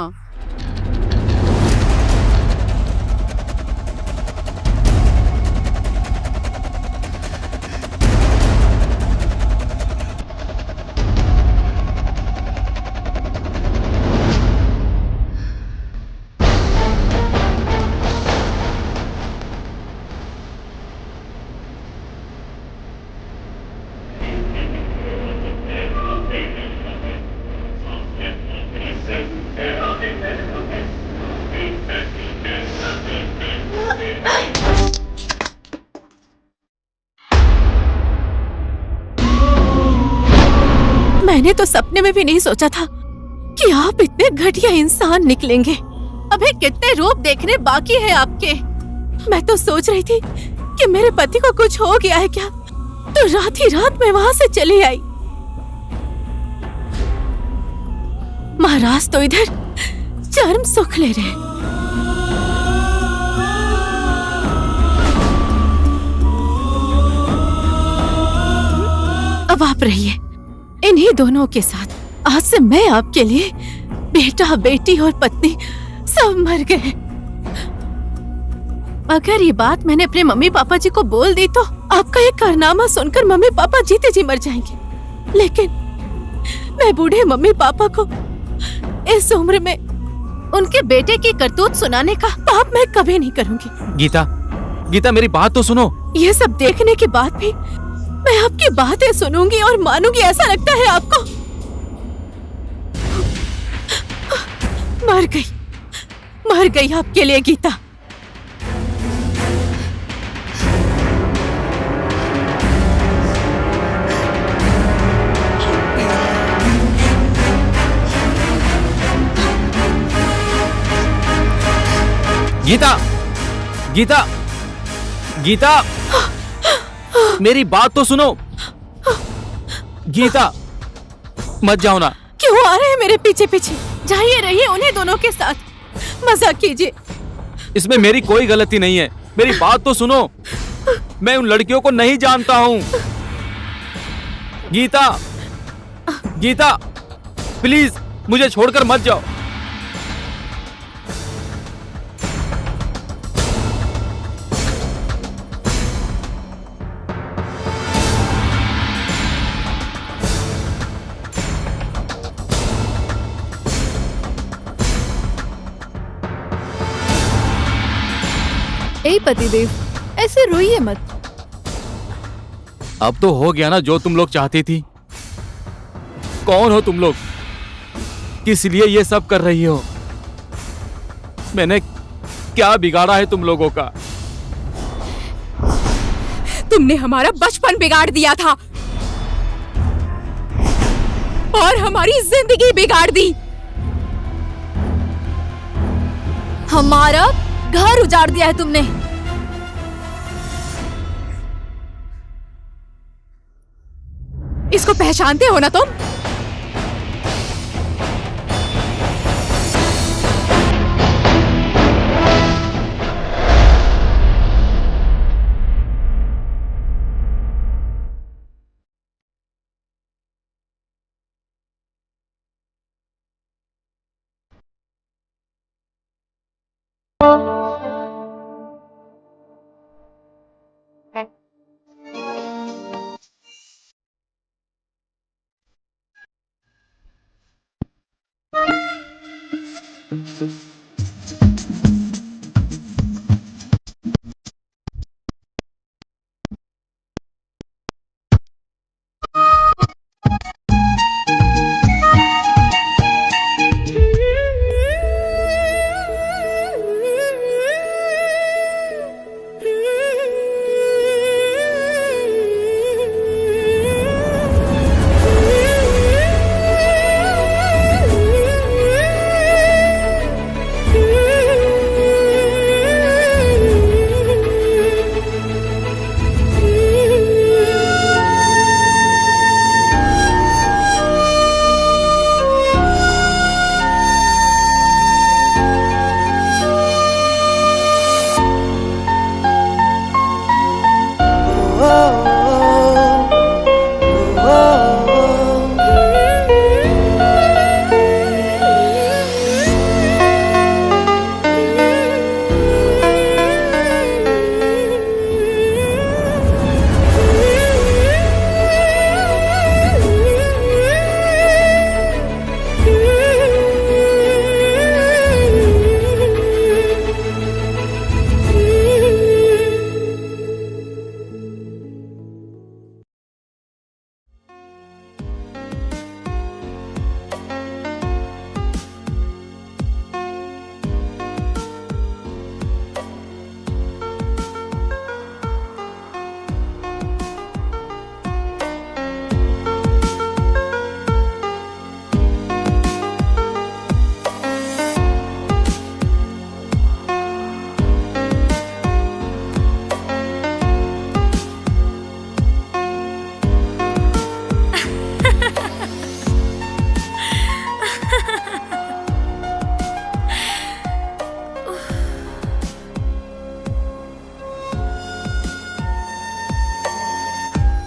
मैंने तो सपने में भी नहीं सोचा था कि आप इतने घटिया इंसान निकलेंगे। अभी कितने रूप देखने बाकी है आपके। मैं तो सोच रही थी कि मेरे पति को कुछ हो गया है क्या, तो रात ही रात में वहां से चली आई। महाराज तो इधर चरम सुख ले रहे। अब आप रहिए इन्हीं दोनों के साथ। आज से मैं आपके लिए बेटा, बेटी और पत्नी सब मर गए। अगर ये बात मैंने अपने मम्मी पापा जी को बोल दी तो आपका ये कारनामा सुनकर मम्मी पापा जीते जी मर जाएंगे। लेकिन मैं बूढ़े मम्मी पापा को इस उम्र में उनके बेटे की करतूत सुनाने का पाप मैं कभी नहीं करूंगी। गीता, गीता मेरी बात तो सुनो। ये सब देखने के बाद भी मैं आपकी बातें सुनूंगी और मानूंगी, ऐसा लगता है आपको? मर गई आपके लिए गीता। गीता, गीता, गीता, मेरी बात तो सुनो। गीता, मत जाओ ना। क्यों आ रहे हैं मेरे पीछे पीछे? जाइए, रहिए उन्हीं दोनों के साथ, मजाक कीजिए। इसमें मेरी कोई गलती नहीं है। मेरी बात तो सुनो। मैं उन लड़कियों को नहीं जानता हूँ। गीता, गीता, प्लीज मुझे छोड़कर मत जाओ। ए पतिदेव, ऐसे रोइए मत। अब तो हो गया ना जो तुम लोग चाहती थी। कौन हो तुम लोग? किस लिए ये सब कर रही हो? मैंने क्या बिगाड़ा है तुम लोगों का? तुमने हमारा बचपन बिगाड़ दिया था और हमारी जिंदगी बिगाड़ दी। हमारा घर उजाड़ दिया है तुमने। इसको पहचानते हो ना तुम?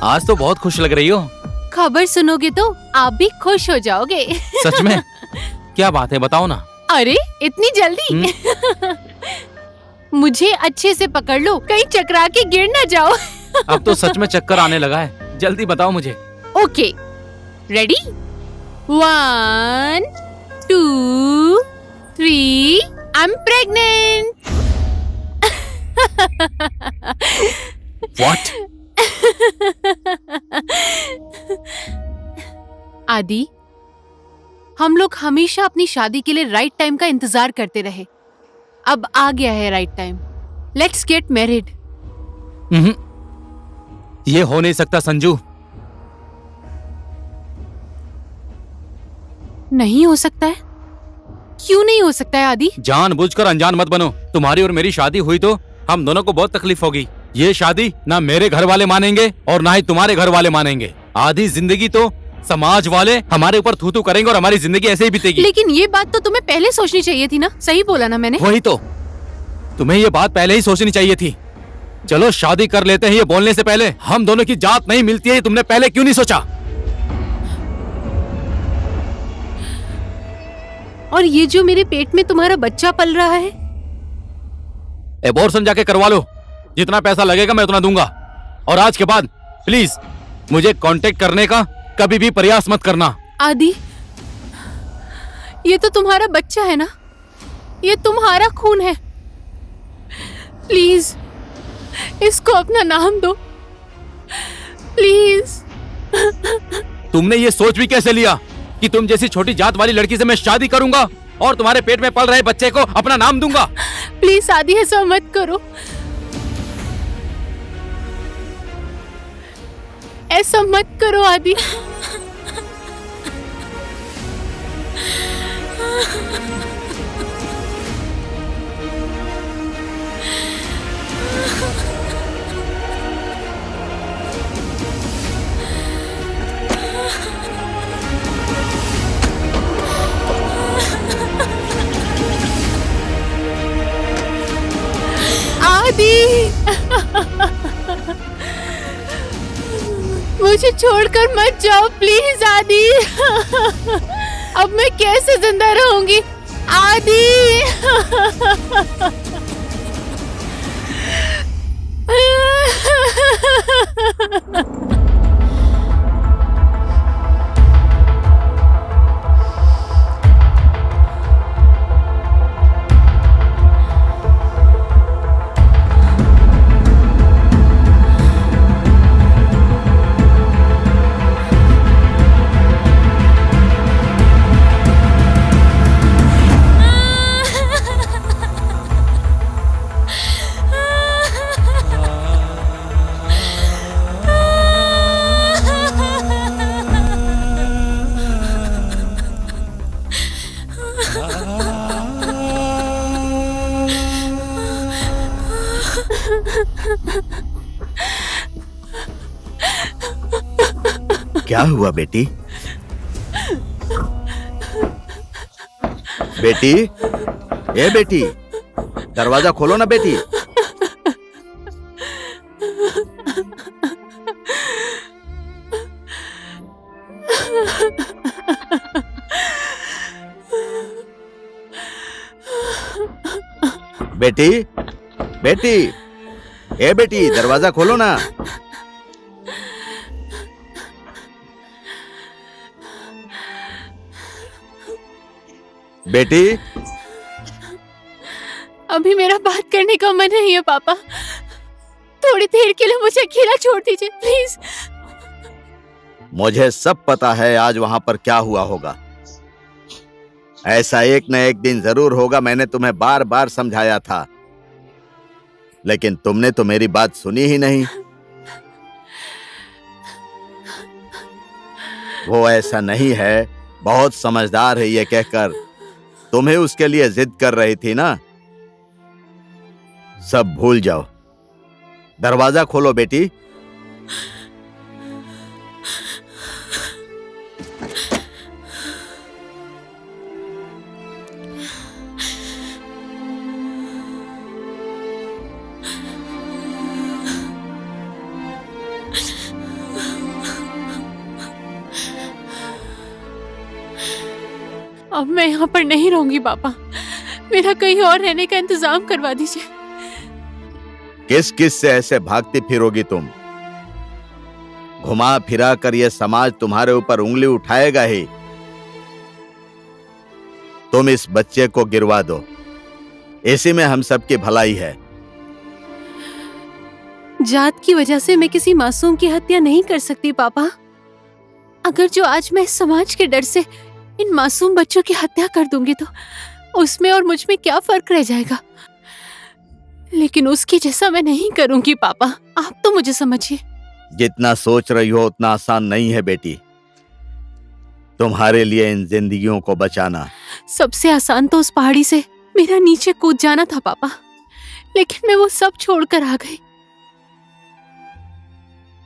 आज तो बहुत खुश लग रही हो। खबर सुनोगे तो आप भी खुश हो जाओगे। सच में? क्या बात है, बताओ ना। अरे इतनी जल्दी? मुझे अच्छे से पकड़ लो, कहीं चकरा के गिर ना जाओ। अब तो सच में चक्कर आने लगा है, जल्दी बताओ मुझे। Okay, ready? 1 2 3, I am pregnant. What? आदि, हम लोग हमेशा अपनी शादी के लिए राइट टाइम का इंतजार करते रहे। अब आ गया है right time. Let's get married. ये हो नहीं सकता संजू। नहीं हो सकता है? क्यों नहीं हो सकता है आदि? जानबूझकर अनजान मत बनो। तुम्हारी और मेरी शादी हुई तो हम दोनों को बहुत तकलीफ होगी। ये शादी ना मेरे घर वाले मानेंगे और ना ही तुम्हारे घर वाले मानेंगे। आधी जिंदगी तो समाज वाले हमारे ऊपर थू थू करेंगे और हमारी जिंदगी ऐसे ही बीतेगी। लेकिन ये बात तो तुम्हें पहले सोचनी चाहिए थी ना। सही बोला ना मैंने? वही तो, तुम्हें ये बात पहले ही सोचनी चाहिए थी। चलो शादी कर लेते हैं, ये बोलने से पहले हम दोनों की जात नहीं मिलती है, तुमने पहले क्यों नहीं सोचा? और ये जो मेरे पेट में तुम्हारा बच्चा पल रहा है, एबॉर्शन जाके करवा लो, जितना पैसा लगेगा मैं उतना दूंगा। और आज के बाद प्लीज मुझे कांटेक्ट करने का कभी भी प्रयास मत करना। आदि, ये तो तुम्हारा बच्चा है ना, ये तुम्हारा खून है। प्लीज इसको अपना नाम दो, प्लीज। तुमने ये सोच भी कैसे लिया कि तुम जैसी छोटी जात वाली लड़की से मैं शादी करूंगा और तुम्हारे पेट में पल रहे बच्चे को अपना नाम दूंगा? प्लीज आदि, ऐसा मत करो, ऐसा मत करो आदि। आदि, मुझे छोड़कर मत जाओ प्लीज आदि। अब मैं कैसे जिंदा रहूंगी आदि? क्या हुआ बेटी? बेटी, ए बेटी, दरवाजा खोलो ना बेटी। बेटी, बेटी, ए बेटी, दरवाजा खोलो ना। बेटी, अभी मेरा बात करने का मन नहीं है पापा। थोड़ी देर के लिए मुझे अकेला छोड़ दीजिए प्लीज। मुझे सब पता है आज वहां पर क्या हुआ होगा। ऐसा एक न एक दिन जरूर होगा। मैंने तुम्हें बार बार समझाया था, लेकिन तुमने तो मेरी बात सुनी ही नहीं। वो ऐसा नहीं है, बहुत समझदार है, ये कहकर तुम्हें उसके लिए जिद कर रही थी ना। सब भूल जाओ। दरवाजा खोलो बेटी। अब मैं यहाँ पर नहीं रहूंगी पापा, मेरा कहीं और रहने का इंतजाम करवा दीजिए। किस किस से ऐसे भागती फिरोगी तुम? घुमा फिरा कर यह समाज तुम्हारे ऊपर उंगली उठाएगा ही। तुम इस बच्चे को गिरवा दो, इसी में हम सबकी भलाई है। जात की वजह से मैं किसी मासूम की हत्या नहीं कर सकती पापा। अगर जो आज मैं समाज के डर से इन मासूम बच्चों की हत्या कर दूंगी तो उसमें और मुझ में क्या फर्क रह जाएगा। लेकिन उसकी जैसा मैं नहीं करूंगी पापा, आप तो मुझे समझिए। जितना सोच रही हो उतना आसान नहीं है बेटी, तुम्हारे लिए इन जिंदगियों को बचाना। सबसे आसान तो उस पहाड़ी से मेरा नीचे कूद जाना था पापा, लेकिन मैं वो सब छोड़कर आ गई।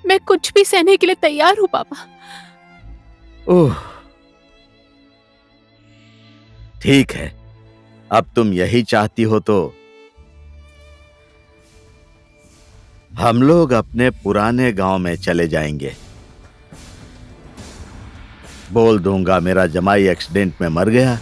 मैं कुछ भी सहने के लिए तैयार हूँ पापा। ओह, ठीक है, अब तुम यही चाहती हो तो हम लोग अपने पुराने गांव में चले जाएंगे। बोल दूंगा मेरा जमाई एक्सीडेंट में मर गया।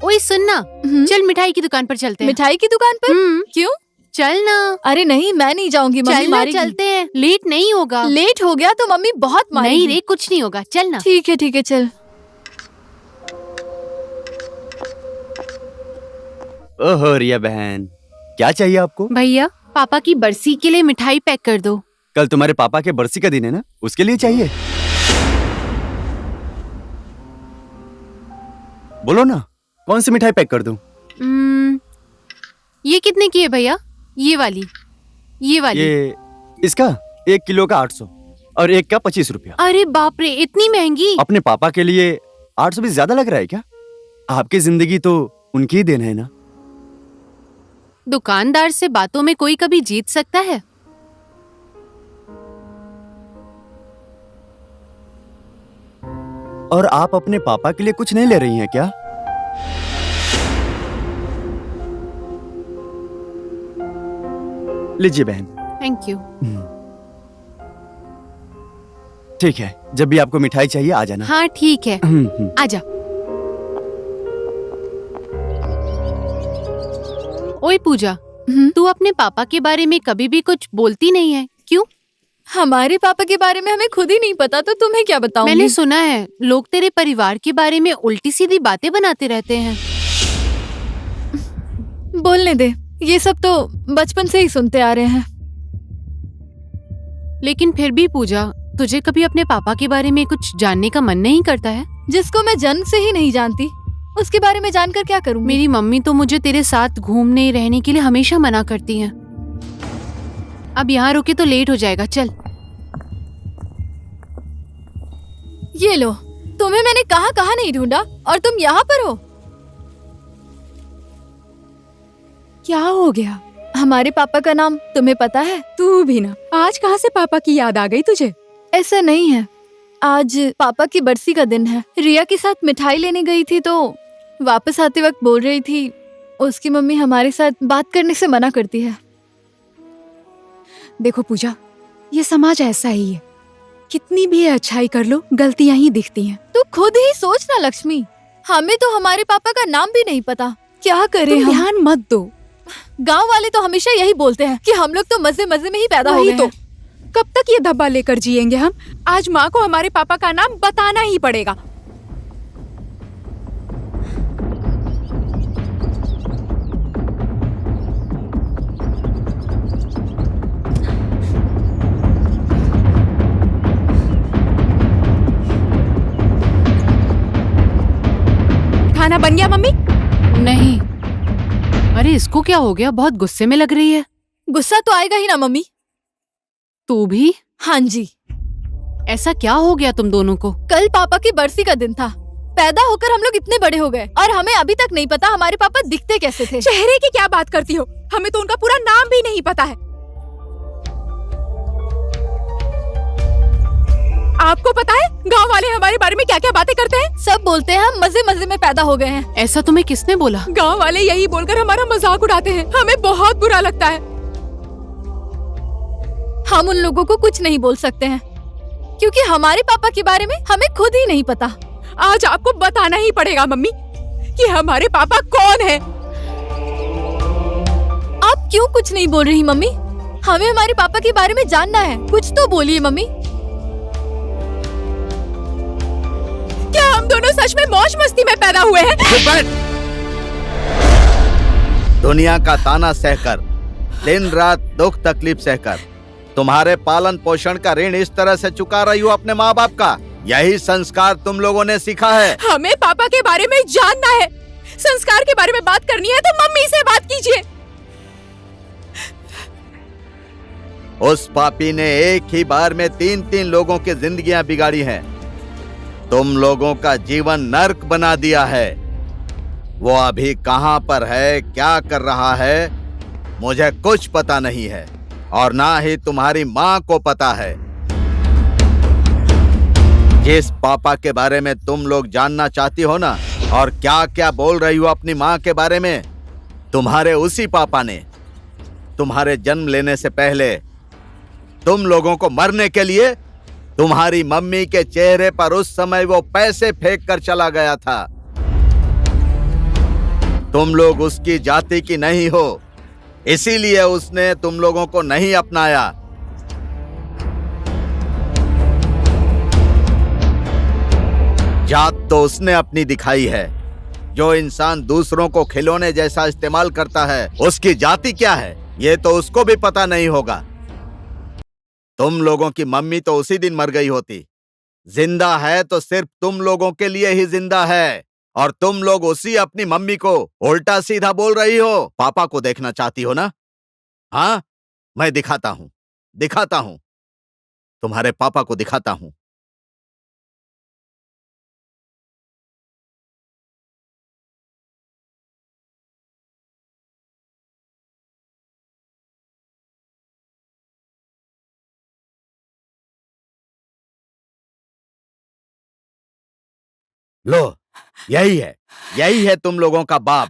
ओए सुनना, चल मिठाई की दुकान पर चलते हैं। मिठाई की दुकान पर? क्यों? चल ना। अरे नहीं, मैं नहीं जाऊंगी, मम्मी चल ना, मारेगी। चलते हैं, लेट नहीं होगा। लेट हो गया तो मम्मी बहुत मारेगी। नहीं रे, कुछ नहीं होगा, चल ना। ठीक है चल। ओहो रिया बहन, क्या चाहिए आपको? भैया, पापा की बरसी के लिए मिठाई पैक कर दो। कल तुम्हारे पापा के बरसी का दिन है ना, उसके लिए चाहिए। बोलो ना, कौन सी मिठाई पैक कर दूं? ये कितने की है भैया? ये वाली। ये इसका 1 किलो का 800 और एक का 25 रुपया। अरे बाप रे, इतनी महंगी। अपने पापा के लिए 800 भी ज्यादा लग रहा है क्या? आपकी जिंदगी तो उनकी ही देन है ना। दुकानदार से बातों में कोई कभी जीत सकता है? और आप अपने पापा के लिए कुछ नहीं ले रही हैं क्या? लीजिए बहन। Thank you. ठीक है, जब भी आपको मिठाई चाहिए आ जाना। हाँ ठीक है, आजा। ओए पूजा, तू अपने पापा के बारे में कभी भी कुछ बोलती नहीं है, क्यों? हमारे पापा के बारे में हमें खुद ही नहीं पता, तो तुम्हें क्या बताऊंगी? मैंने सुना है लोग तेरे परिवार के बारे में उल्टी सीधी बातें बनाते रहते हैं। बोलने दे, ये सब तो बचपन से ही सुनते आ रहे हैं। लेकिन फिर भी पूजा, तुझे कभी अपने पापा के बारे में कुछ जानने का मन नहीं करता है? जिसको मैं जन्म से ही नहीं जानती, उसके बारे में जानकर क्या करूंगी? मेरी मम्मी तो मुझे तेरे साथ घूमने रहने के लिए हमेशा मना करती हैं। अब यहाँ रुके तो लेट हो जाएगा, चल। ये लो, तुम्हें मैंने कहाँ नहीं ढूंढा और तुम यहाँ पर हो। क्या हो गया? हमारे पापा का नाम तुम्हें पता है? तू भी ना, आज कहाँ से पापा की याद आ गई तुझे? ऐसा नहीं है, आज पापा की बरसी का दिन है। रिया के साथ मिठाई लेने गई थी तो वापस आते वक्त बोल रही थी उसकी मम्मी हमारे साथ बात करने से मना करती है। देखो पूजा, ये समाज ऐसा ही है, कितनी भी अच्छाई कर लो गलतियां ही दिखती हैं। तू खुद ही सोच ना लक्ष्मी, हमें तो हमारे पापा का नाम भी नहीं पता, क्या करें तुम हम? ध्यान मत दो। गांव वाले तो हमेशा यही बोलते हैं कि हम लोग तो मजे मजे में ही पैदा हो वही गए तो, हैं। कब तक ये धब्बा लेकर जिएंगे हम? आज माँ को हमारे पापा का नाम बताना ही पड़ेगा। खाना बन गया मम्मी? नहीं। अरे इसको क्या हो गया, बहुत गुस्से में लग रही है। गुस्सा तो आएगा ही ना मम्मी। तू भी? हाँ जी। ऐसा क्या हो गया तुम दोनों को? कल पापा की बरसी का दिन था। पैदा होकर हम लोग इतने बड़े हो गए और हमें अभी तक नहीं पता हमारे पापा दिखते कैसे थे। चेहरे की क्या बात करती हो? हमें तो उनका पूरा नाम भी नहीं पता है। आपको पता है गांव वाले हमारे बारे में क्या क्या बातें करते हैं? सब बोलते हैं हम मजे मजे में पैदा हो गए हैं। ऐसा तुम्हें किसने बोला? गांव वाले यही बोलकर हमारा मजाक उड़ाते हैं, हमें बहुत बुरा लगता है। हम उन लोगों को कुछ नहीं बोल सकते हैं क्योंकि हमारे पापा के बारे में हमें खुद ही नहीं पता। आज आपको बताना ही पड़ेगा मम्मी कि हमारे पापा कौन है। आप क्यों कुछ नहीं बोल रही मम्मी? हमें हमारे पापा के बारे में जानना है, कुछ तो बोलिए मम्मी। क्या हम दोनों सच में मौज मस्ती में पैदा हुए हैं? चुप बैठ। दुनिया का ताना सहकर, दिन रात दुख तकलीफ सहकर तुम्हारे पालन पोषण का ऋण इस तरह से चुका रही हो अपने माँ बाप का। यही संस्कार तुम लोगों ने सीखा है। हमें पापा के बारे में जानना है। संस्कार के बारे में बात करनी है तो मम्मी से बात कीजिए। उस पापी ने एक ही बार में 3-3 लोगों की जिंदगियां बिगाड़ी हैं। तुम लोगों का जीवन नर्क बना दिया है। वो अभी कहां पर है, क्या कर रहा है, मुझे कुछ पता नहीं है और ना ही तुम्हारी माँ को पता है। जिस पापा के बारे में तुम लोग जानना चाहती हो ना, और क्या क्या बोल रही हो अपनी माँ के बारे में, तुम्हारे उसी पापा ने तुम्हारे जन्म लेने से पहले तुम लोगों को मरने के लिए तुम्हारी मम्मी के चेहरे पर उस समय वो पैसे फेंक कर चला गया था। तुम लोग उसकी जाति की नहीं हो, इसीलिए उसने तुम लोगों को नहीं अपनाया। जात तो उसने अपनी दिखाई है। जो इंसान दूसरों को खिलौने जैसा इस्तेमाल करता है, उसकी जाति क्या है ये तो उसको भी पता नहीं होगा। तुम लोगों की मम्मी तो उसी दिन मर गई होती। जिंदा है तो सिर्फ तुम लोगों के लिए ही जिंदा है, और तुम लोग उसी अपनी मम्मी को उल्टा सीधा बोल रही हो। पापा को देखना चाहती हो ना? हाँ, मैं दिखाता हूं तुम्हारे पापा को दिखाता हूं। लो, यही है तुम लोगों का बाप।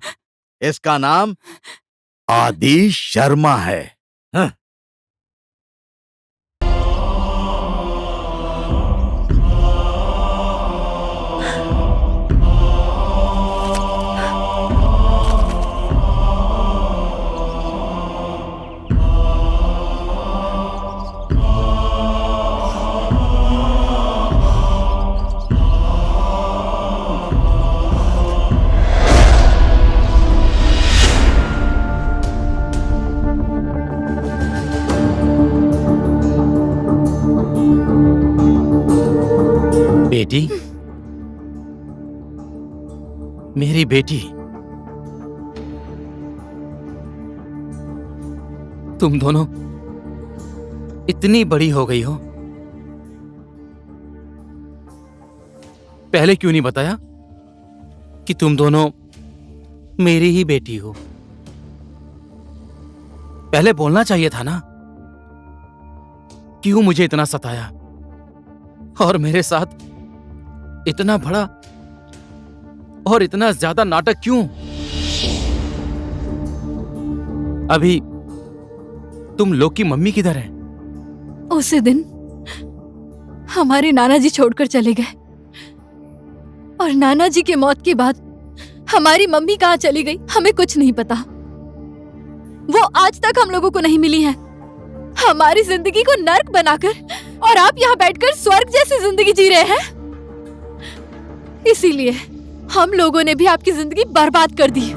इसका नाम आदि शर्मा है। हाँ। बेटी, मेरी बेटी, तुम दोनों इतनी बड़ी हो गई हो, पहले क्यों नहीं बताया कि तुम दोनों मेरी ही बेटी हो? पहले बोलना चाहिए था ना। क्यों मुझे इतना सताया और मेरे साथ इतना बड़ा और इतना ज्यादा नाटक क्यों? अभी तुम लोग की मम्मी किधर है? उसी दिन हमारे नाना जी छोड़कर चले गए, और नाना जी के मौत के बाद हमारी मम्मी कहाँ चली गई हमें कुछ नहीं पता। वो आज तक हम लोगों को नहीं मिली है। हमारी जिंदगी को नर्क बनाकर और आप यहाँ बैठकर स्वर्ग जैसी जिंदगी जी रहे हैं। इसीलिए हम लोगों ने भी आपकी जिंदगी बर्बाद कर दी।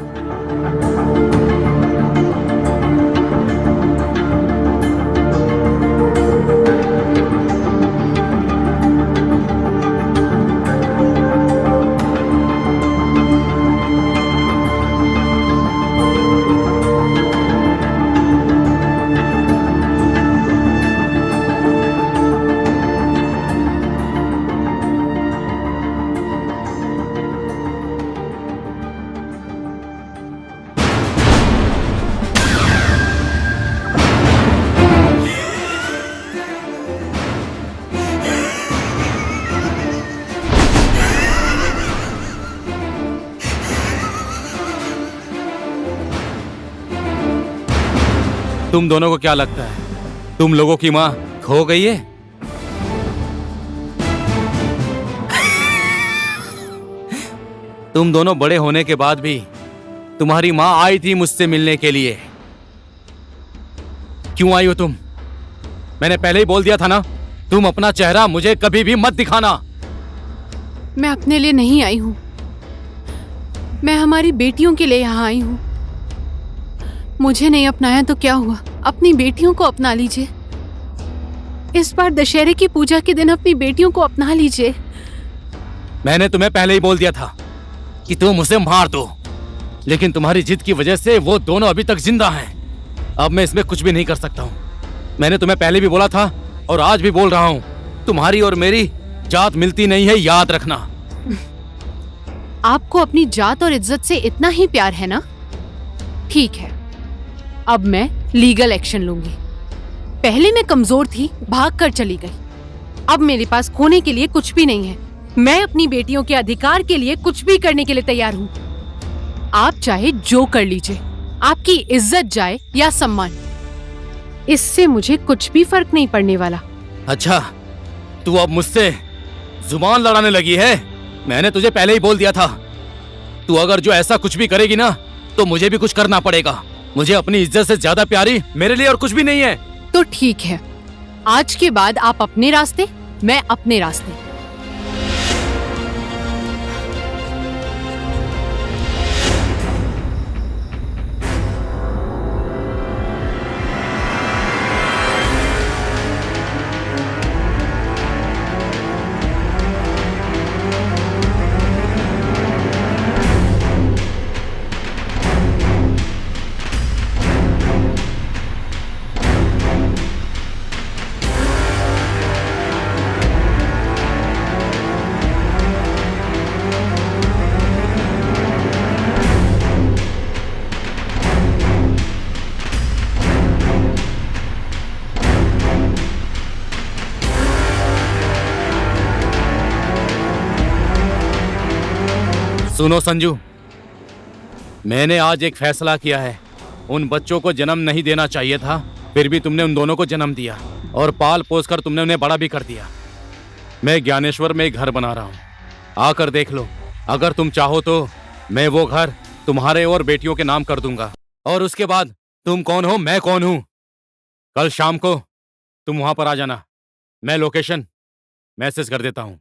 तुम दोनों को क्या लगता है तुम लोगों की माँ खो गई है? तुम दोनों बड़े होने के बाद भी तुम्हारी माँ आई थी मुझसे मिलने के लिए। क्यों आई हो तुम? मैंने पहले ही बोल दिया था ना, तुम अपना चेहरा मुझे कभी भी मत दिखाना। मैं अपने लिए नहीं आई हूँ, मैं हमारी बेटियों के लिए यहाँ आई हूँ। मुझे नहीं अपनाया तो क्या हुआ, अपनी बेटियों को अपना लीजिए। इस बार दशहरे की पूजा के दिन अपनी बेटियों को अपना लीजिए। मैंने तुम्हें पहले ही बोल दिया था कि तुम उसे मार दो, लेकिन तुम्हारी जिद की वजह से वो दोनों अभी तक जिंदा हैं। अब मैं इसमें कुछ भी नहीं कर सकता हूँ। मैंने तुम्हें पहले भी बोला था और आज भी बोल रहा हूँ, तुम्हारी और मेरी जात मिलती नहीं है, याद रखना। आपको अपनी जात और इज्जत से इतना ही प्यार है ना? ठीक है, अब मैं लीगल एक्शन लूंगी। पहले मैं कमजोर थी, भाग कर चली गई। अब मेरे पास खोने के लिए कुछ भी नहीं है। मैं अपनी बेटियों के अधिकार के लिए कुछ भी करने के लिए तैयार हूँ। आप चाहे जो कर लीजिए, आपकी इज्जत जाए या सम्मान, इससे मुझे कुछ भी फर्क नहीं पड़ने वाला। अच्छा, तू अब मुझसे जुबान लड़ाने लगी है? मैंने तुझे पहले ही बोल दिया था, तू अगर जो ऐसा कुछ भी करेगी ना तो मुझे भी कुछ करना पड़ेगा। मुझे अपनी इज्जत से ज्यादा प्यारी मेरे लिए और कुछ भी नहीं है। तो ठीक है, आज के बाद आप अपने रास्ते, मैं अपने रास्ते। सुनो संजू, मैंने आज एक फैसला किया है। उन बच्चों को जन्म नहीं देना चाहिए था, फिर भी तुमने उन दोनों को जन्म दिया और पाल पोस कर तुमने उन्हें बड़ा भी कर दिया। मैं ज्ञानेश्वर में एक घर बना रहा हूँ, आकर देख लो। अगर तुम चाहो तो मैं वो घर तुम्हारे और बेटियों के नाम कर दूंगा। और उसके बाद तुम कौन हो, मैं कौन हूँ, कल शाम को तुम वहां पर आ जाना। मैं लोकेशन मैसेज कर देता हूँ।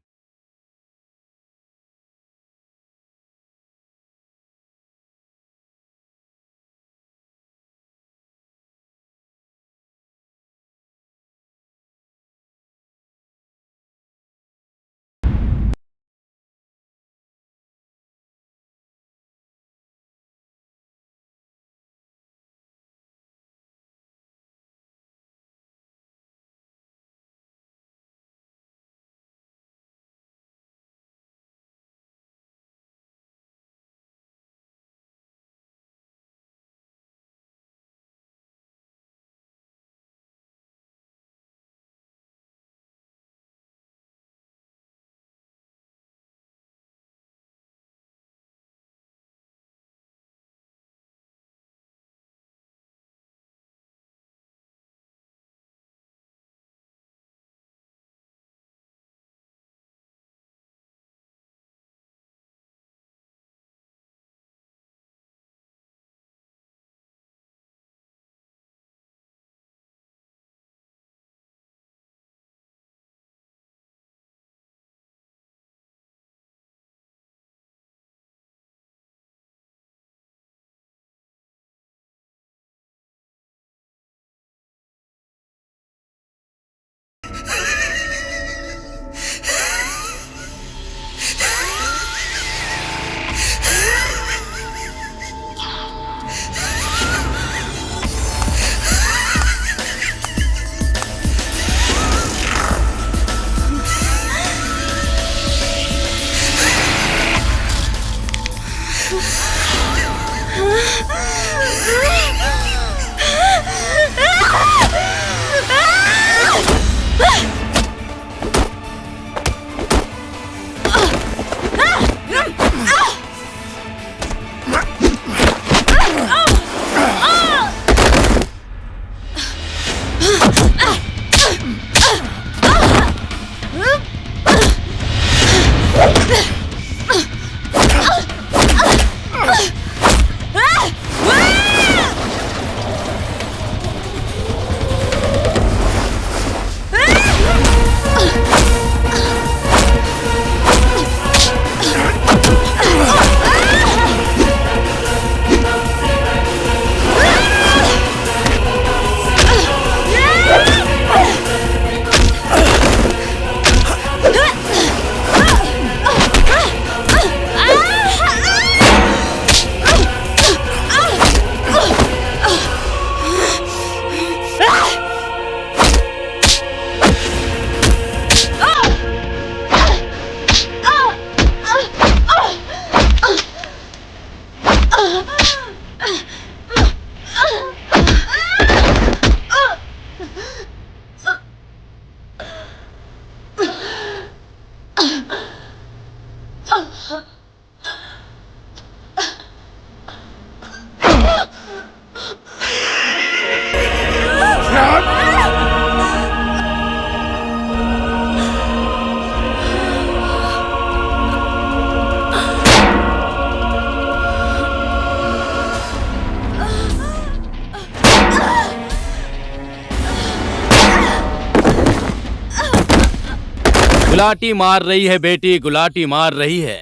गुलाटी मार रही है बेटी, गुलाटी मार रही है।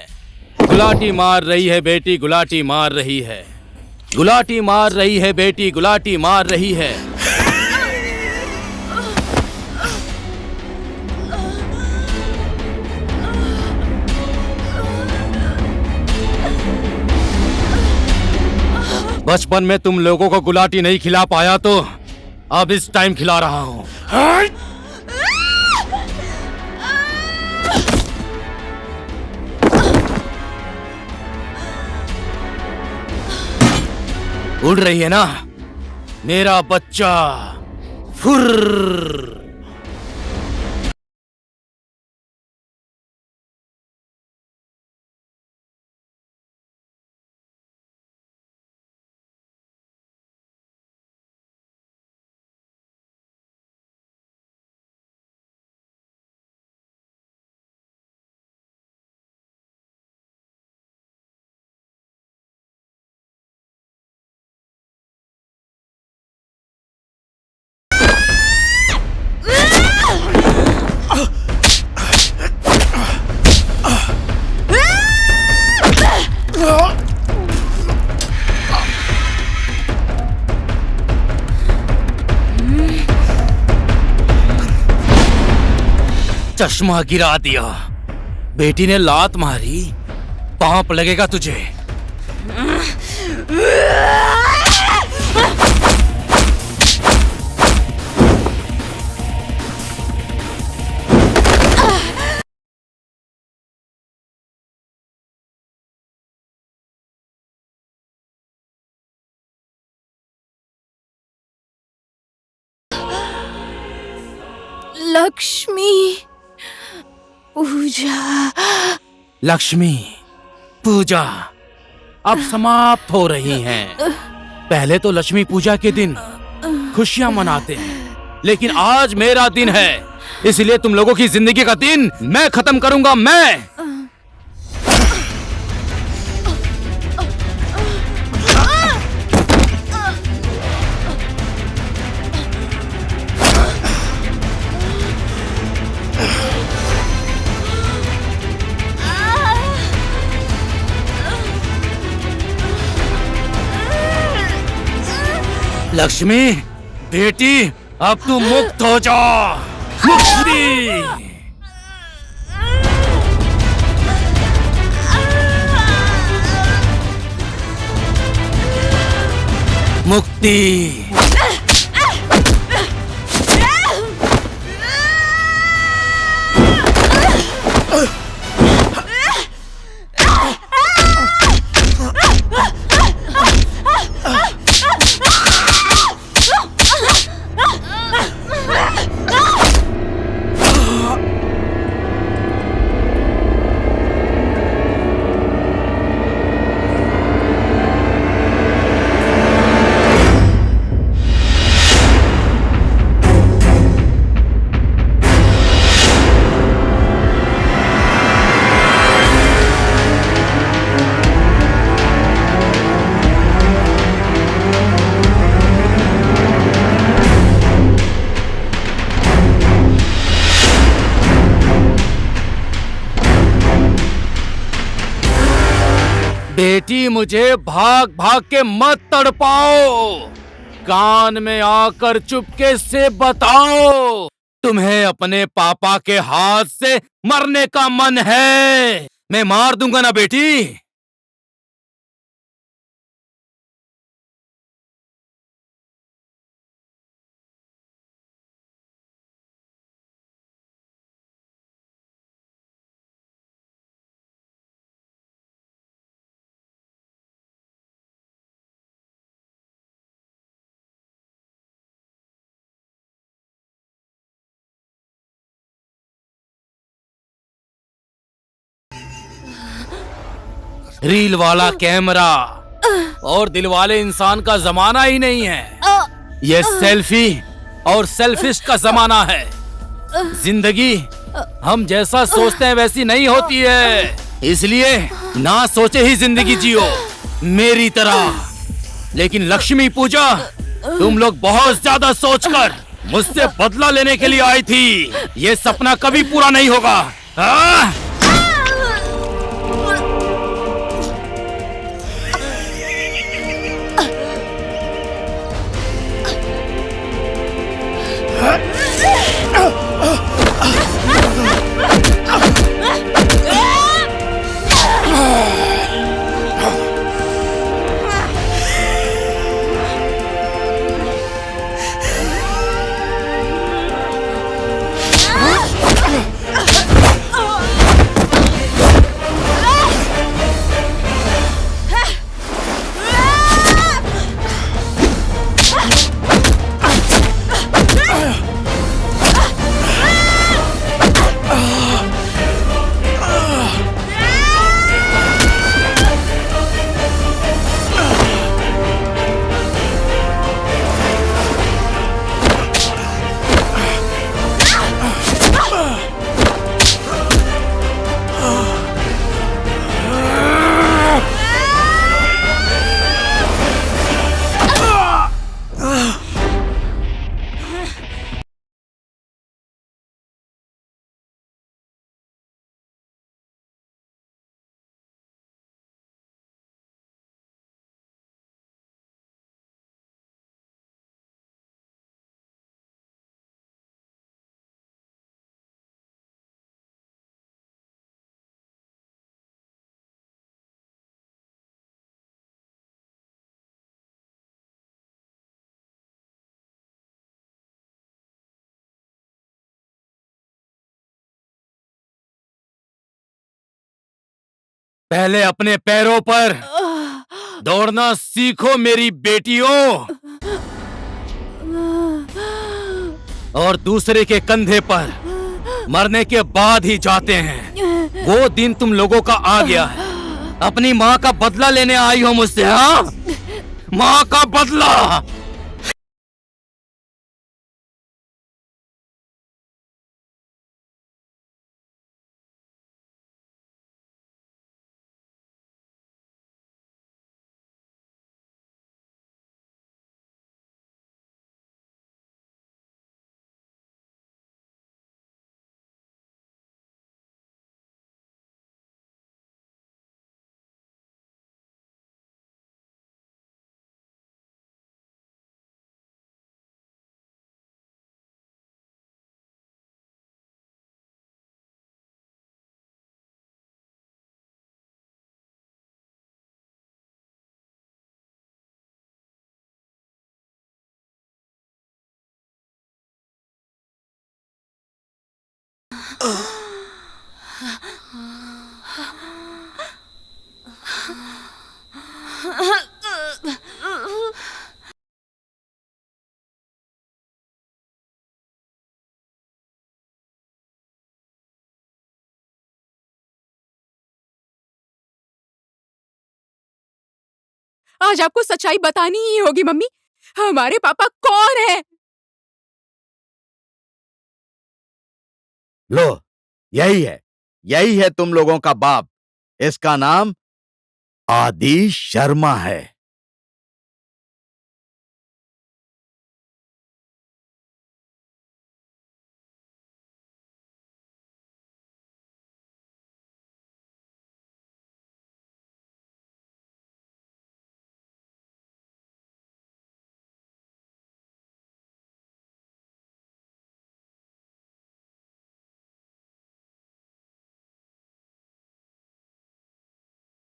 गुलाटी मार रही है बेटी, गुलाटी मार रही है। गुलाटी मार रही है बेटी, गुलाटी मार रही है। बचपन में तुम लोगों को गुलाटी नहीं खिला पाया तो अब इस टाइम खिला रहा हूं। उड़ रही है ना मेरा बच्चा? फुर्र। चश्मा गिरा दिया। बेटी ने लात मारी, पाप लगेगा तुझे। लक्ष्मी पूजा। लक्ष्मी पूजा अब समाप्त हो रही हैं। पहले तो लक्ष्मी पूजा के दिन खुशियां मनाते हैं, लेकिन आज मेरा दिन है, इसलिए तुम लोगों की जिंदगी का दिन मैं खत्म करूंगा। मैं लक्ष्मी बेटी अब तू मुक्त हो जा। मुक्ति। मुक्ति। बेटी मुझे भाग भाग के मत तड़पाओ, कान में आकर चुपके से बताओ तुम्हें अपने पापा के हाथ से मरने का मन है। मैं मार दूंगा ना बेटी। रील वाला कैमरा और दिल वाले इंसान का जमाना ही नहीं है। ये सेल्फी और सेल्फिश का जमाना है। जिंदगी हम जैसा सोचते हैं वैसी नहीं होती है, इसलिए ना सोचे ही जिंदगी जियो मेरी तरह। लेकिन लक्ष्मी पूजा तुम लोग बहुत ज्यादा सोचकर मुझसे बदला लेने के लिए आई थी। ये सपना कभी पूरा नहीं होगा। हाँ? पहले अपने पैरों पर दौड़ना सीखो मेरी बेटियों, और दूसरे के कंधे पर मरने के बाद ही जाते हैं। वो दिन तुम लोगों का आ गया है। अपनी माँ का बदला लेने आई हो मुझसे। हाँ, माँ का बदला। आज आपको सच्चाई बतानी ही होगी मम्मी। हमारे पापा कौन है? लो, यही है तुम लोगों का बाप। इसका नाम आदि शर्मा है।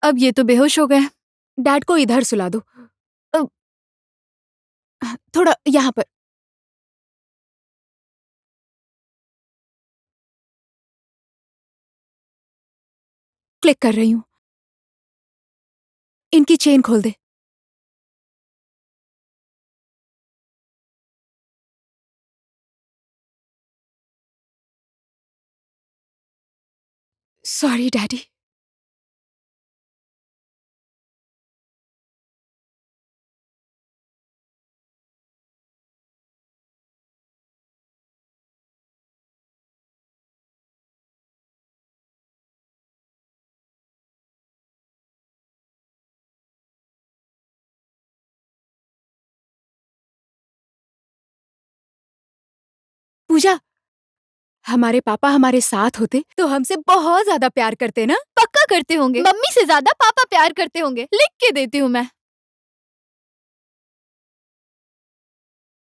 अब ये तो बेहोश हो गए। डैड को इधर सुला दो। अ, थोड़ा यहाँ पर। क्लिक कर रही हूँ। इनकी चेन खोल दे। Sorry daddy. पूजा, हमारे पापा हमारे साथ होते तो हमसे बहुत ज्यादा प्यार करते ना। पक्का करते होंगे, मम्मी से ज्यादा पापा प्यार करते होंगे। लिख के देती हूँ मैं।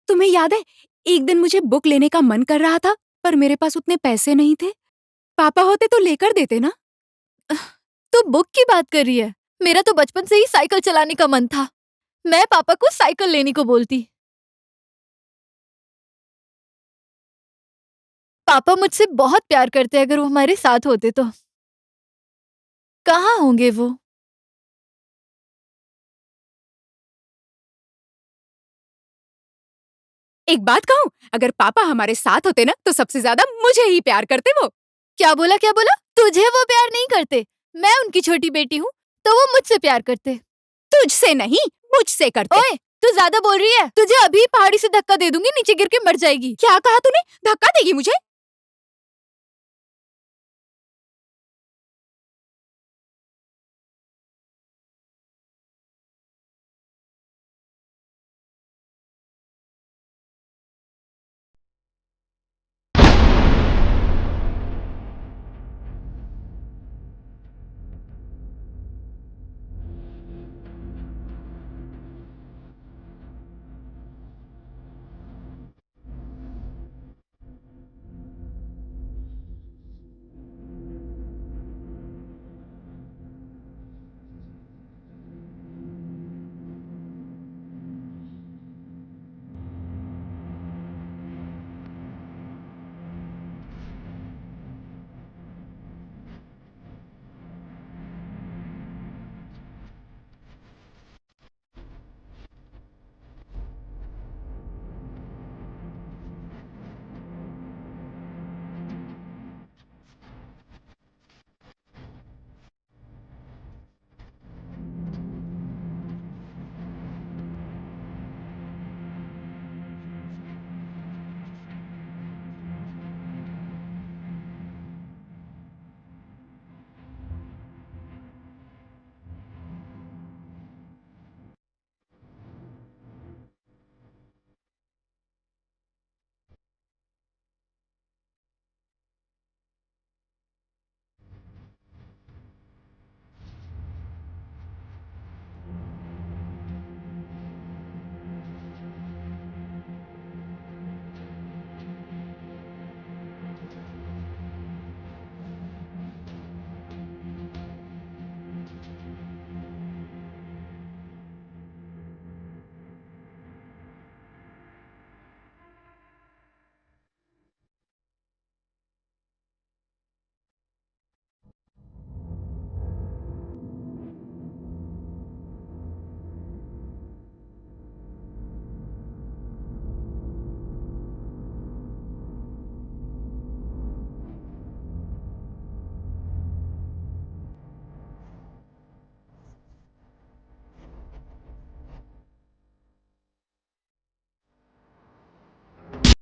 तुम्हें याद है एक दिन मुझे बुक लेने का मन कर रहा था पर मेरे पास उतने पैसे नहीं थे। पापा होते तो लेकर देते ना। तू बुक की बात कर रही है? मेरा तो बचपन से ही साइकिल चलाने का मन था। मैं पापा को साइकिल लेने को बोलती। पापा मुझसे बहुत प्यार करते अगर वो हमारे साथ होते तो। कहाँ होंगे वो? एक बात कहूँ, अगर पापा हमारे साथ होते ना तो सबसे ज्यादा मुझे ही प्यार करते वो। क्या बोला क्या बोला? तुझे वो प्यार नहीं करते। मैं उनकी छोटी बेटी हूँ तो वो मुझसे प्यार करते। तुझसे नहीं मुझसे करते। ओए, तू ज्यादा बोल रही है। तुझे अभी पहाड़ी से धक्का दे दूंगी, नीचे गिर के मर जाएगी। क्या कहा तूने? धक्का देगी मुझे?